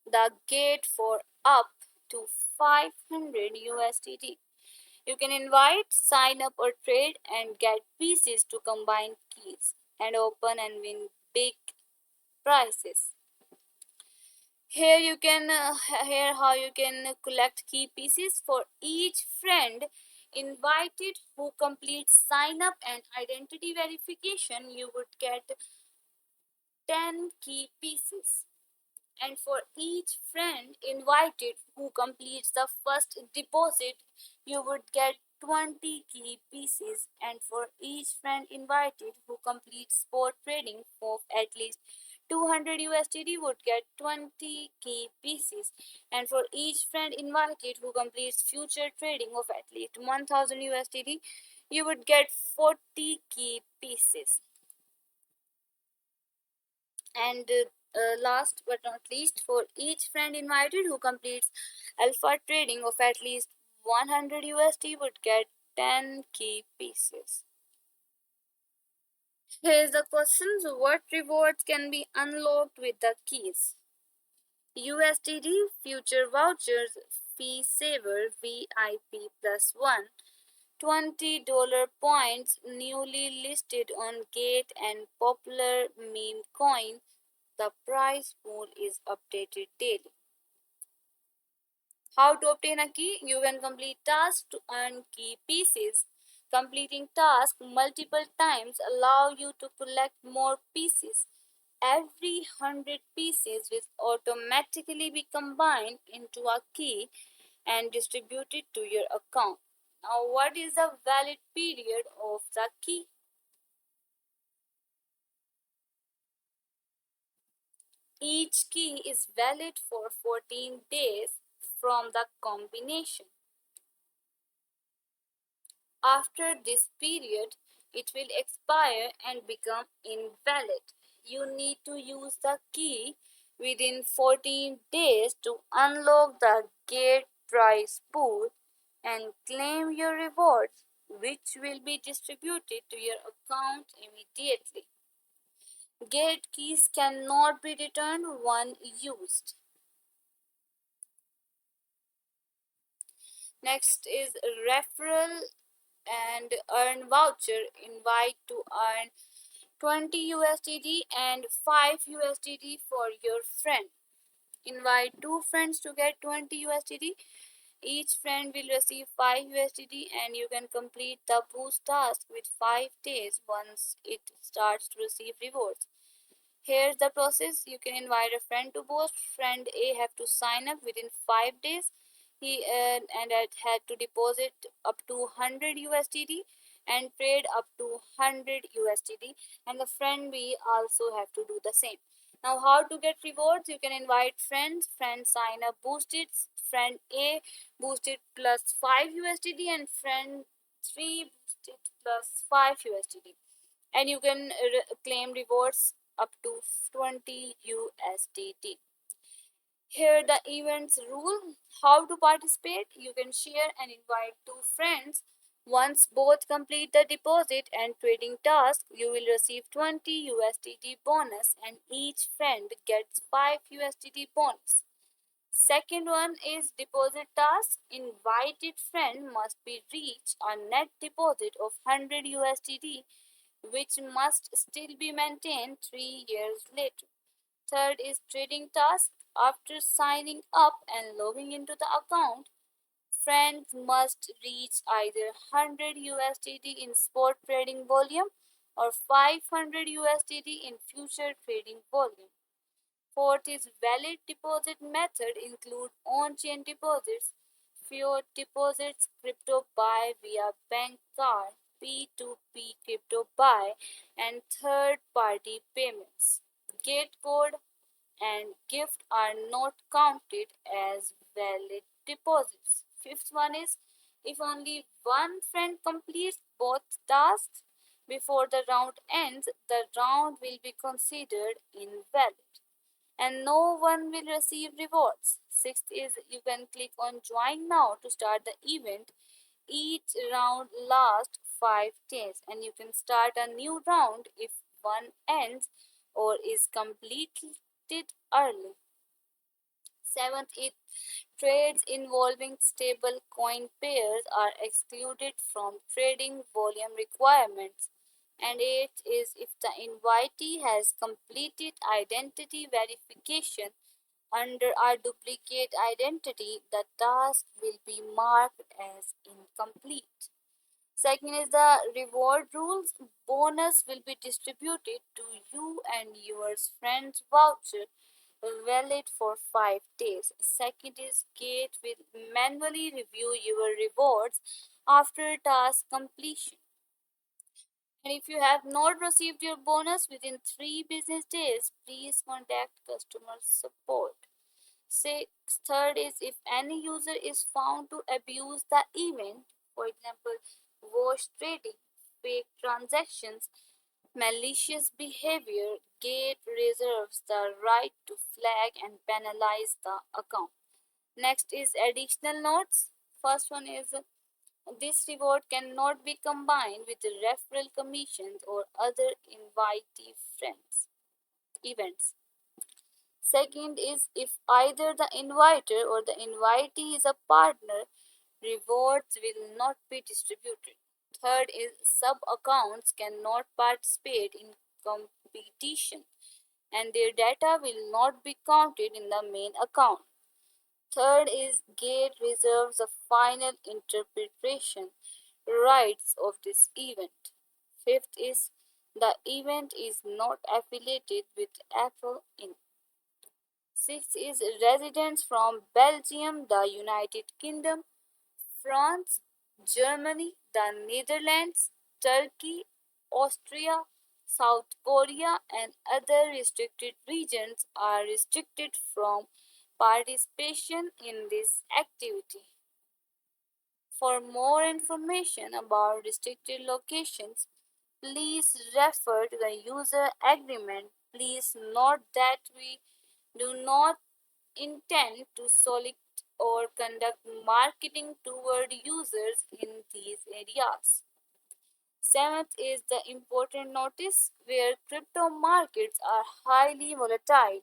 the gate for up to 500 USDT. You can invite, sign up, or trade and get pieces to combine keys and open and win big prizes. Here you can here how you can collect key pieces for each friend invited who completes sign up and identity verification. You would get 10 key pieces, and for each friend invited who completes the first deposit, you would get 20 key pieces, and for each friend invited who completes spot trading of at least 200 USDT would get 20 key pieces, and for each friend invited who completes future trading of at least 1000 USDT, you would get 40 key pieces. And last but not least, for each friend invited who completes alpha trading of at least 100 USD would get 10 key pieces. Here's the questions. What rewards can be unlocked with the keys? USDT future vouchers, fee saver VIP plus one, $20 points newly listed on Gate and popular meme coin. The prize pool is updated daily. How to obtain a key? You can complete tasks to earn key pieces. Completing tasks multiple times allow you to collect more pieces. Every 100 pieces will automatically be combined into a key and distributed to your account. Now, what is the valid period of the key? Each key is valid for 14 days from the combination. After this period, it will expire and become invalid. You need to use the key within 14 days to unlock the gate prize pool and claim your rewards, which will be distributed to your account immediately. Gate keys cannot be returned when used. Next is referral and earn voucher. Invite to earn 20 USDT and 5 USDT for your friend. Invite two friends to get 20 USDT. Each friend will receive 5 USDT, and you can complete the boost task with 5 days once it starts to receive rewards. Here's the process. You can invite a friend to boost. Friend A have to sign up within 5 days. He and had to deposit up to 100 USDT and trade up to 100 USDT, and the friend B also have to do the same. Now, how to get rewards? You can invite friends. Friends sign up boosted. friend A boosted plus 5 USDT and friend 3 boosted plus 5 USDT. And you can claim rewards up to 20 USDT. Here the events rule. How to participate: you can share and invite two friends. Once both complete the deposit and trading task, you will receive 20 USDT bonus and each friend gets 5 USDT bonus. Second one is deposit task. Invited friend must be reach a net deposit of 100 USDT, which must still be maintained 3 years later. Third is trading task. After signing up and logging into the account, friends must reach either 100 USDT in spot trading volume or 500 USDT in future trading volume. Fourth is valid deposit method include on-chain deposits, fiat deposits, crypto buy via bank card, P2P crypto buy, and third-party payments. Gate code and gift are not counted as valid deposits. Fifth one is if only one friend completes both tasks before the round ends, the round will be considered invalid and no one will receive rewards. Sixth is you can click on join now to start the event. Each round lasts 5 days and you can start a new round if one ends or is completed early. Seventh is trades involving stable coin pairs are excluded from trading volume requirements. And eighth is if the invitee has completed identity verification under a duplicate identity, the task will be marked as incomplete. Second is the reward rules. Bonus will be distributed to you and your friend's voucher valid for 5 days. Second is Gate will manually review your rewards after task completion. And if you have not received your bonus within 3 business days, please contact customer support. Sixth, third is if any user is found to abuse the event, for example, wash trading, fake transactions, malicious behavior, Gate reserves the right to flag and penalize the account. Next is additional notes. First one is this reward cannot be combined with referral commissions or other invitee friends events. Second is if either the inviter or the invitee is a partner, rewards will not be distributed. Third is sub accounts cannot participate in competition and their data will not be counted in the main account. Third is Gate reserves the final interpretation rights of this event. Fifth is the event is not affiliated with Apple Inc. Sixth is residents from Belgium, the United Kingdom, France, Germany, the Netherlands, Turkey, Austria, South Korea, and other restricted regions are restricted from participation in this activity. For more information about restricted locations, please refer to the user agreement. Please note that we do not intend to solicit or conduct marketing toward users in these areas. Seventh is the important notice where crypto markets are highly volatile.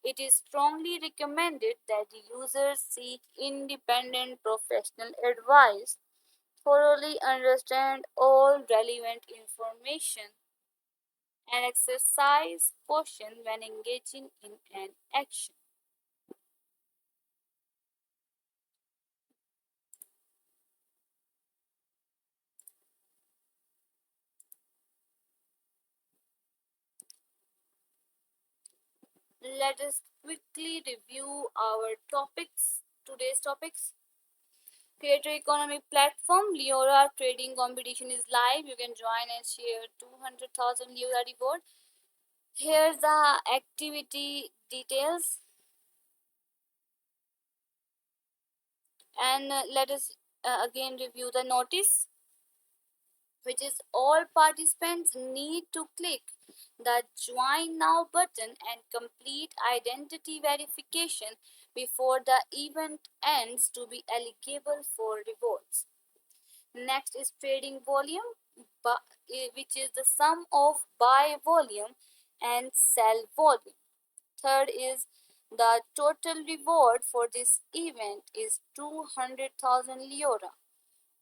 It is strongly recommended that users seek independent professional advice, thoroughly understand all relevant information, and exercise caution when engaging in an action. Let us quickly review our topics. Today's topics. Creator economy platform Leora trading competition is live. You can join and share 200,000 Leora reward. Here's the activity details. And let us again review the notice, which is all participants need to click the Join Now button and complete identity verification before the event ends to be eligible for rewards. Next is trading volume, which is the sum of buy volume and sell volume. Third is the total reward for this event is 200,000 Leora.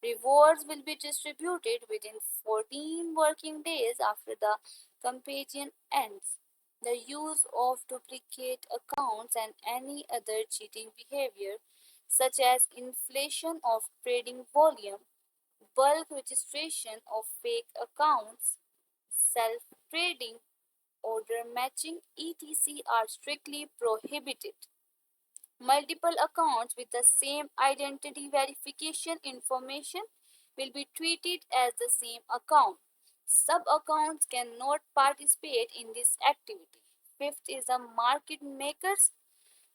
Rewards will be distributed within 14 working days after the campaign ends. The use of duplicate accounts and any other cheating behavior, such as inflation of trading volume, bulk registration of fake accounts, self trading, order matching, etc., are strictly prohibited. Multiple accounts with the same identity verification information will be treated as the same account. Sub accounts cannot participate in this activity. Fifth is the market makers,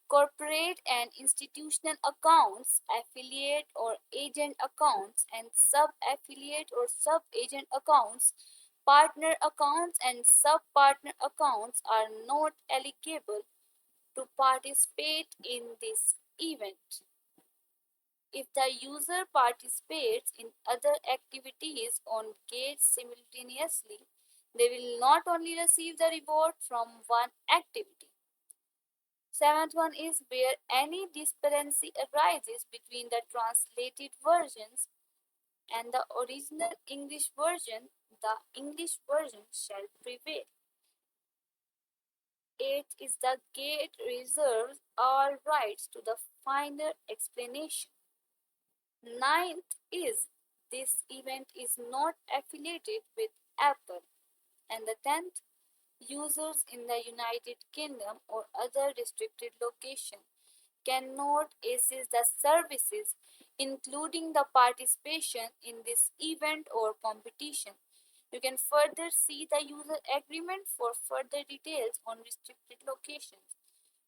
corporate and institutional accounts, affiliate or agent accounts, and sub affiliate or sub agent accounts. Partner accounts and sub partner accounts are not eligible to participate in this event. If the user participates in other activities on Gate simultaneously, they will not only receive the reward from one activity. Seventh one is where any discrepancy arises between the translated versions and the original English version, the English version shall prevail. Eighth is the gate reserves all rights to the final explanation. Ninth is this event is not affiliated with Apple. And the tenth, users in the United Kingdom or other restricted location cannot access the services, including the participation in this event or competition. You can further see the user agreement for further details on restricted locations.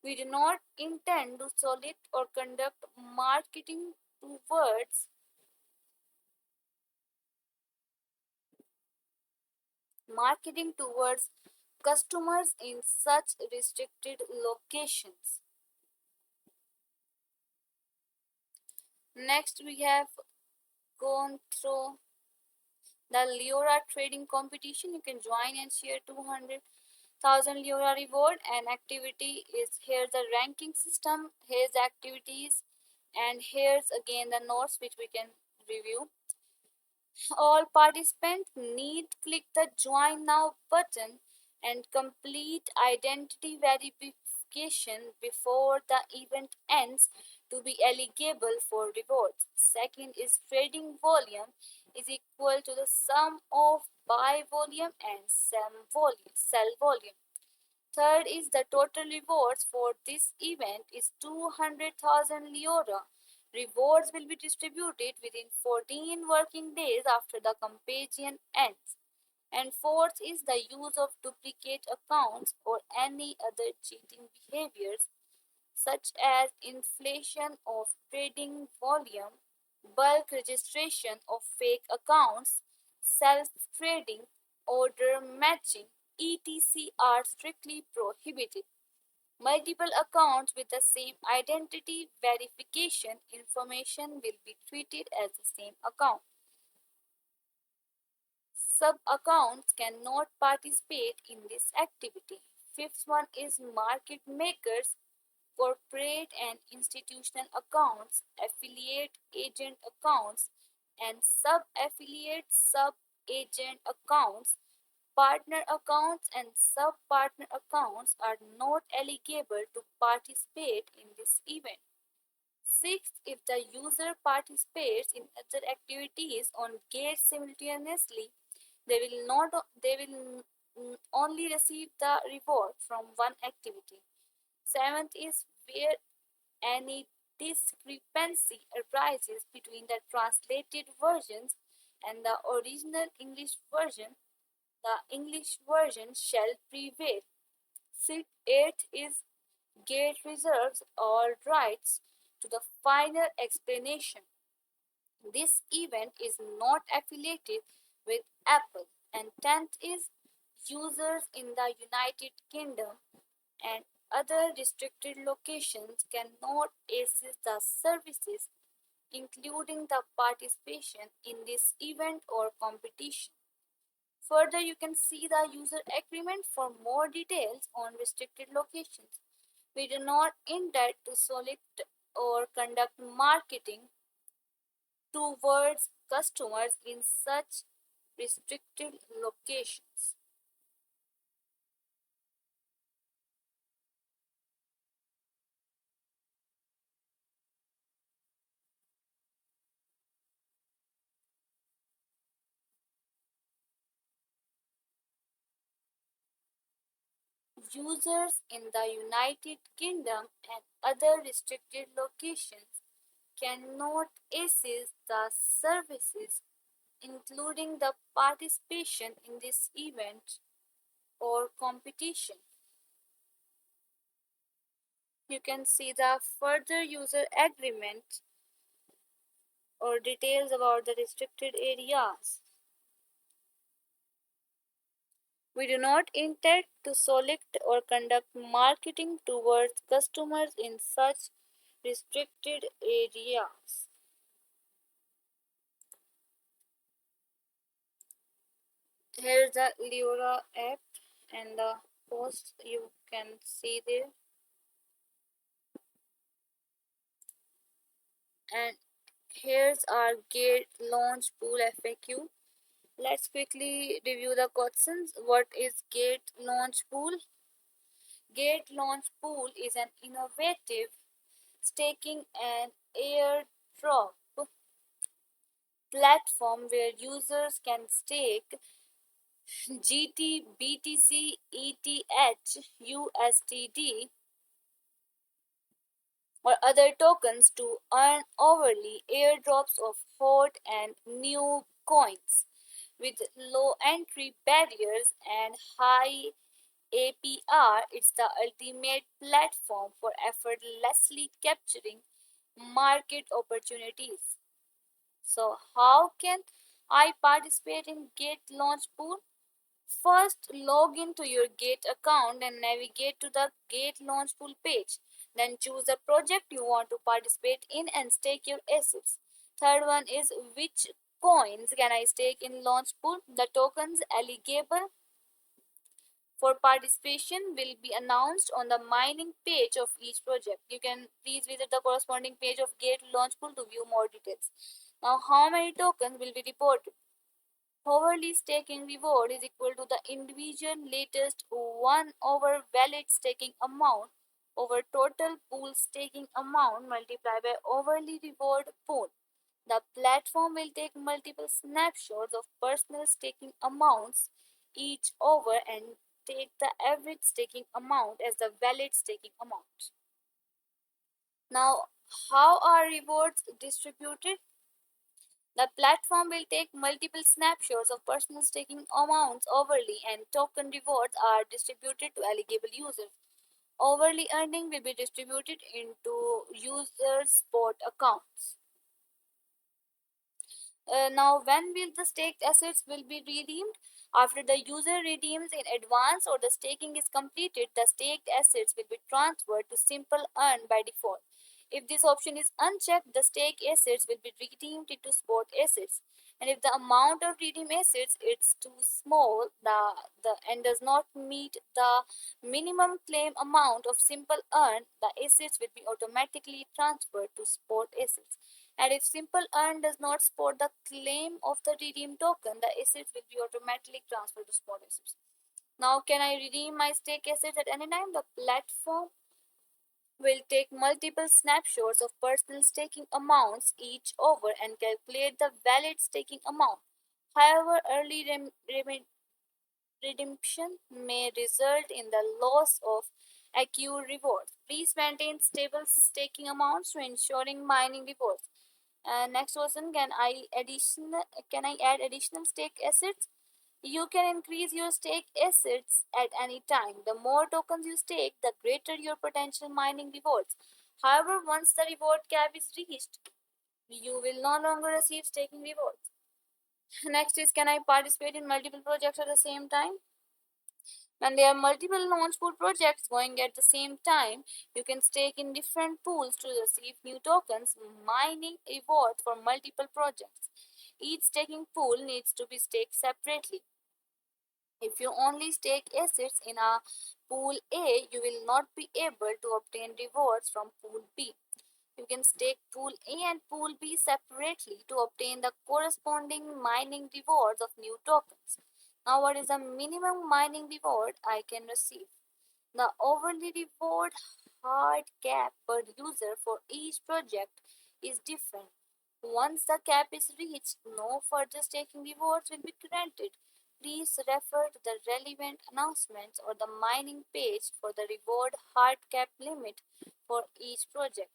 We do not intend to solicit or conduct towards marketing towards customers in such restricted locations. Next, we have gone through the Leora trading competition. You can join and share 200,000 Leora reward, and activity is here's the ranking system, here's the activities, and here's again the notes which we can review. All participants need click the join now button and complete identity verification before the event ends to be eligible for rewards. Second is trading volume is equal to the sum of buy volume and sell volume. Third is the total rewards for this event is 200,000 Leora. Rewards will be distributed within 14 working days after the campaign ends. And fourth is the use of duplicate accounts or any other cheating behaviors such as inflation of trading volume, bulk registration of fake accounts, self trading, order matching, etc., are strictly prohibited. Multiple accounts with the same identity verification information will be treated as the same account. Sub accounts cannot participate in this activity. Fifth one is market makers, corporate and institutional accounts, affiliate agent accounts, and sub affiliate sub agent accounts. Partner accounts and sub partner accounts are not eligible to participate in this event. Sixth, if the user participates in other activities on Gate simultaneously, they will only receive the reward from one activity. Seventh is where any discrepancy arises between the translated versions and the original English version, the English version shall prevail. Eighth is Gate reserves all rights to the final explanation. This event is not affiliated with Apple. And 10th is users in the United Kingdom and other restricted locations cannot access the services, including the participation in this event or competition. Further, you can see the user agreement for more details on restricted locations. We do not intend to solicit or conduct marketing towards customers in such restricted locations. Users in the United Kingdom and other restricted locations cannot access the services, including the participation in this event or competition. You can see the further user agreement or details about the restricted areas. We do not intend to solicit or conduct marketing towards customers in such restricted areas. Here's the Leora app and the post you can see there. And here's our Gate Launch Pool FAQ. Let's quickly review the questions. What is Gate Launch Pool? Gate Launch Pool is an innovative staking and airdrop platform where users can stake GT, BTC, ETH, USDT, or other tokens to earn hourly airdrops of hot and new coins. With low entry barriers and high APR, it's the ultimate platform for effortlessly capturing market opportunities. So, how can I participate in Gate Launch Pool? First, log into your Gate account and navigate to the Gate Launch Pool page. Then choose the project you want to participate in and stake your assets. Third one is which coins can I stake in Launch Pool? The tokens eligible for participation will be announced on the mining page of each project. You can please visit the corresponding page of Gate Launch Pool to view more details. Now, how many tokens will be reported? Hourly staking reward is equal to the individual latest 1 over valid staking amount over total pool staking amount multiplied by hourly reward pool. The platform will take multiple snapshots of personal staking amounts each hour and take the average staking amount as the valid staking amount. Now, how are rewards distributed? The platform will take multiple snapshots of personal staking amounts hourly, and token rewards are distributed to eligible users. Hourly earning will be distributed into users' spot accounts. Now, when will the staked assets will be redeemed? After the user redeems in advance or the staking is completed, the staked assets will be transferred to Simple Earn by default. If this option is unchecked, the staked assets will be redeemed into spot assets. And if the amount of redeemed assets is too small, the and does not meet the minimum claim amount of Simple Earn, the assets will be automatically transferred to spot assets. And if Simple Earn does not support the claim of the redeem token, the assets will be automatically transferred to spot assets. Now, can I redeem my stake assets at any time? The platform will take multiple snapshots of personal staking amounts each hour and calculate the valid staking amount. However, early redemption may result in the loss of accrued rewards. Please maintain stable staking amounts to ensuring mining rewards. Next question, can I add additional stake assets? You can increase your stake assets at any time. The more tokens you stake, the greater your potential mining rewards. However, once the reward cap is reached, you will no longer receive staking rewards. Next is, can I participate in multiple projects at the same time? When there are multiple launch pool projects going at the same time, you can stake in different pools to receive new tokens, mining rewards for multiple projects. Each staking pool needs to be staked separately. If you only stake assets in a pool A, you will not be able to obtain rewards from pool B. You can stake pool A and pool B separately to obtain the corresponding mining rewards of new tokens. Now, what is the minimum mining reward I can receive? The hourly reward hard cap per user for each project is different. Once the cap is reached, no further staking rewards will be granted. Please refer to the relevant announcements or the mining page for the reward hard cap limit for each project.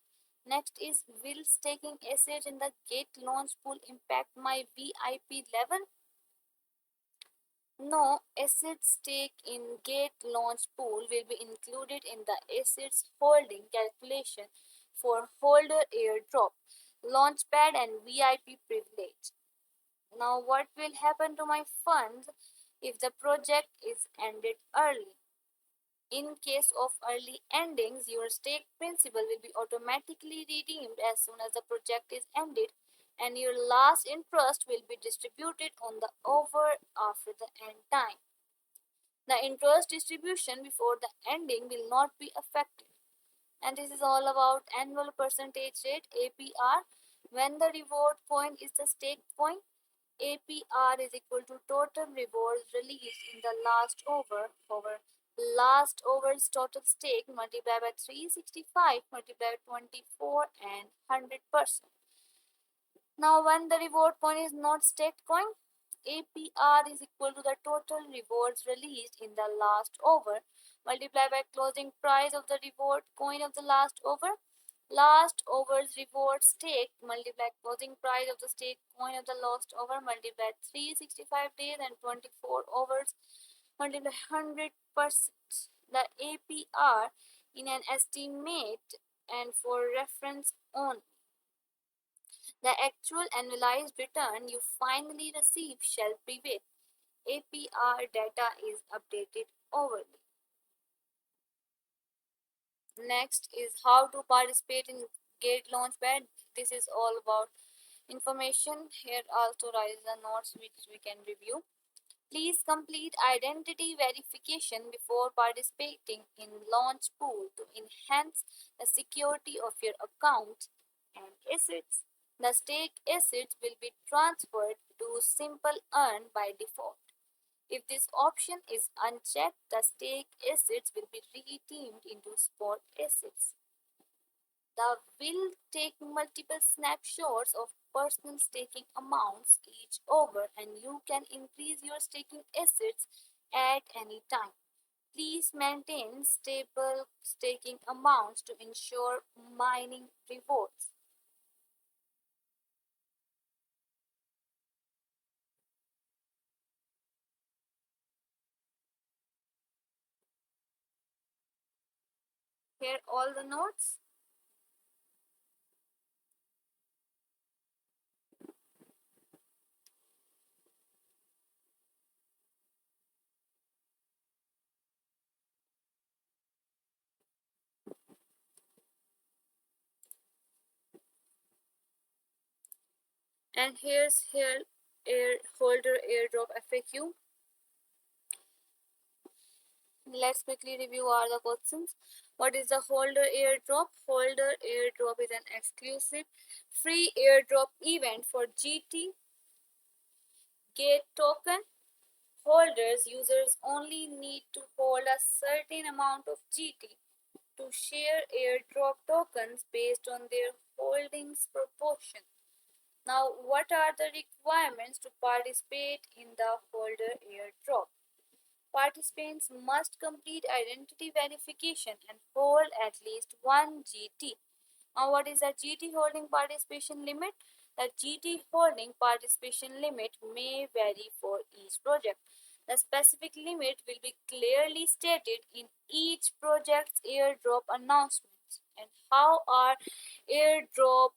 Next is, will staking assets in the Gate launch pool impact my VIP level? No, assets stake in Gate launch pool will be included in the assets holding calculation for holder airdrop, launchpad, and VIP privilege. Now, what will happen to my funds if the project is ended early? In case of early endings, your stake principal will be automatically redeemed as soon as the project is ended, and your last interest will be distributed on the over after the end time. The interest distribution before the ending will not be affected. And this is all about annual percentage rate APR. When the reward coin is the stake coin, APR is equal to total rewards released in the last over last over's total stake multiplied by 365 multiplied by 24 and 100%. Now, when the reward coin is not staked coin, APR is equal to the total rewards released in the last over multiplied by closing price of the reward coin of the last over. Last over's reward stake multiplied closing price of the stake coin of the last over multiplied 365 days and 24 overs multiplied 100%. The APR in an estimate and for reference only. The actual annualized return you finally receive shall prevail. APR data is updated overly. Next is how to participate in Gate Launchpad. This is all about information. Here also rises the notes which we can review. Please complete identity verification before participating in launch pool to enhance the security of your account and assets. The stake assets will be transferred to Simple Earn by default. If this option is unchecked, the stake assets will be redeemed into spot assets. The will take multiple snapshots of personal staking amounts each over, and you can increase your staking assets at any time. Please maintain stable staking amounts to ensure mining rewards. Here all the notes. And here's holder airdrop FAQ. Let's quickly review all the questions. What is the holder airdrop? Holder airdrop is an exclusive free airdrop event for GT Gate token holders. Users only need to hold a certain amount of GT to share airdrop tokens based on their holdings proportion. Now, what are the requirements to participate in the holder airdrop? Participants must complete identity verification and hold at least 1 GT. Now, what is the GT holding participation limit? The GT holding participation limit may vary for each project. The specific limit will be clearly stated in each project's airdrop announcements. And how are airdrop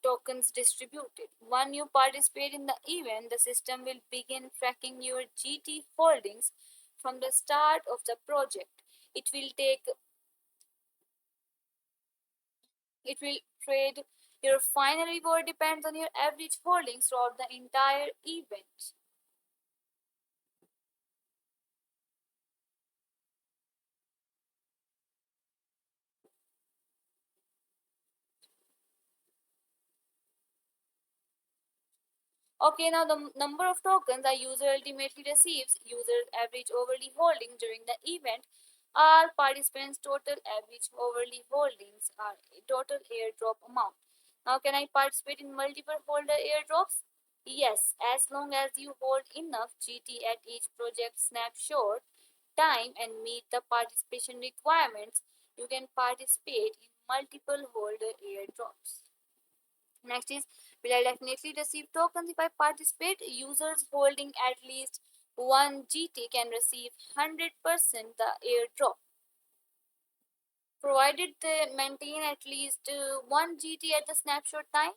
tokens distributed? When you participate in the event, the system will begin tracking your GT holdings from the start of the project. It will take it will trade your final reward depends on your average holdings throughout the entire event. Okay, now the number of tokens a user ultimately receives, user's average hourly holding during the event, all participants' total average hourly holdings are total airdrop amount. Now, can I participate in multiple holder airdrops? Yes, as long as you hold enough GT at each project snapshot time and meet the participation requirements, you can participate in multiple holder airdrops. Next is, will I definitely receive tokens if I participate? Users holding at least 1 GT can receive 100% the airdrop, provided they maintain at least 1 GT at the snapshot time.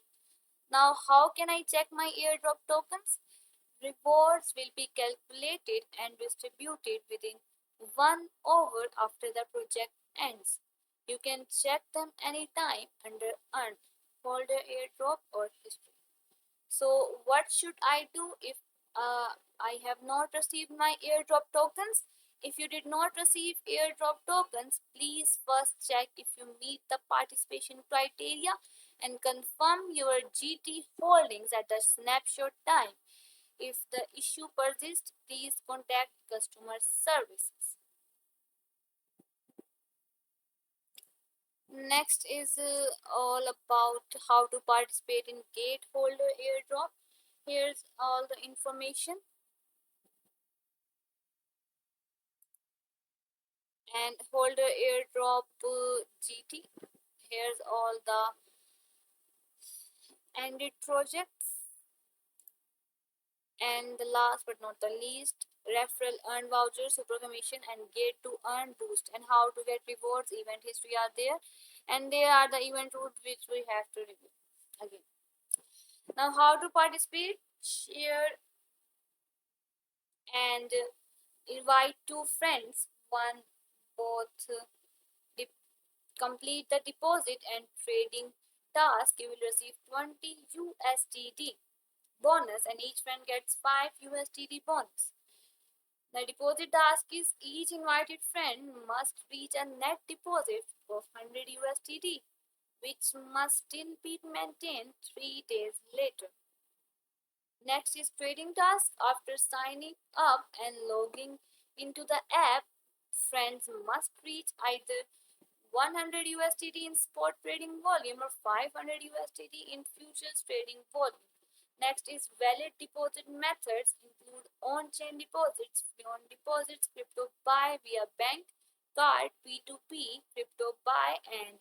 Now, how can I check my airdrop tokens? Rewards will be calculated and distributed within 1 hour after the project ends. You can check them anytime under Earn, Folder Airdrop, or History. So, what should I do if I have not received my airdrop tokens? If you did not receive airdrop tokens, please first check if you meet the participation criteria and confirm your GT holdings at the snapshot time. If the issue persists, please contact customer services. Next is all about how to participate in Gateholder airdrop. Here's all the information. And holder airdrop GT. Here's all the ended projects. And the last but not the least, referral earn voucher, super commission, and get to earn boost. And how to get rewards, event history are there. And there are the event route which we have to review again. Now, how to participate? Share and invite two friends. One both complete the deposit and trading task, you will receive 20 USDD bonus and each friend gets 5 USDD bonus. The deposit task is each invited friend must reach a net deposit of 100 USDD, which must still be maintained 3 days later. Next is trading task. After signing up and logging into the app, friends must reach either 100 USDT in spot trading volume or 500 USDT in futures trading volume. Next is valid deposit methods include on-chain deposits, beyond deposits, crypto buy via bank, card, P2P, crypto buy, and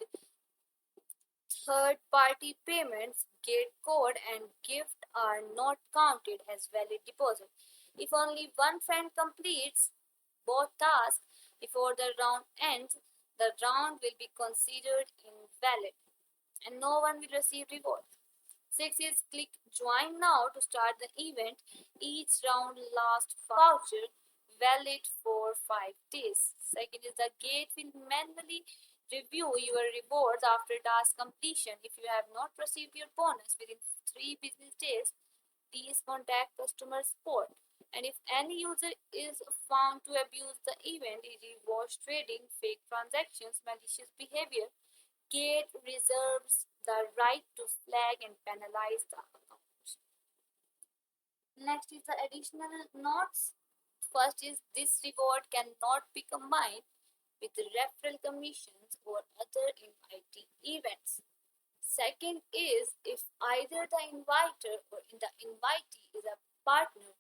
third-party payments, gate code, and gift are not counted as valid deposit. If only one friend completes both tasks before the round ends, the round will be considered invalid and no one will receive reward. 6 is click join now to start the event. Each round lasts voucher valid for 5 days. Second is the gate will manually review your rewards after task completion. If you have not received your bonus within 3 business days, please contact customer support. And if any user is found to abuse the event, rewards trading, fake transactions, malicious behavior, Gate reserves the right to flag and penalize the account. Next is the additional notes. First is this reward cannot be combined with referral commissions or other invitee events. Second is if either the inviter or the invitee is a partner,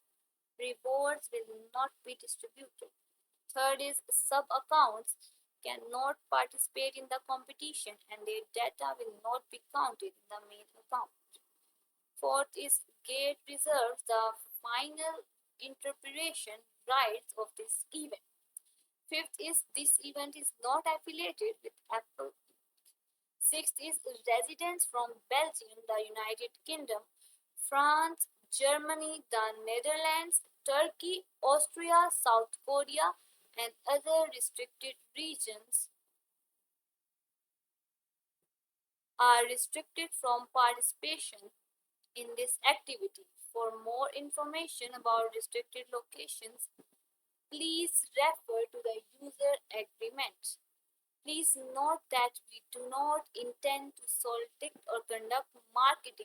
rewards will not be distributed. Third is sub accounts cannot participate in the competition and their data will not be counted in the main account. Fourth is Gate reserves the final interpretation rights of this event. Fifth is this event is not affiliated with Apple Sixth is residents from Belgium, the United Kingdom, France, Germany, the Netherlands, Turkey, Austria, South Korea, and other restricted regions are restricted from participation in this activity. For more information about restricted locations, please refer to the user agreement. Please note that we do not intend to solicit or conduct marketing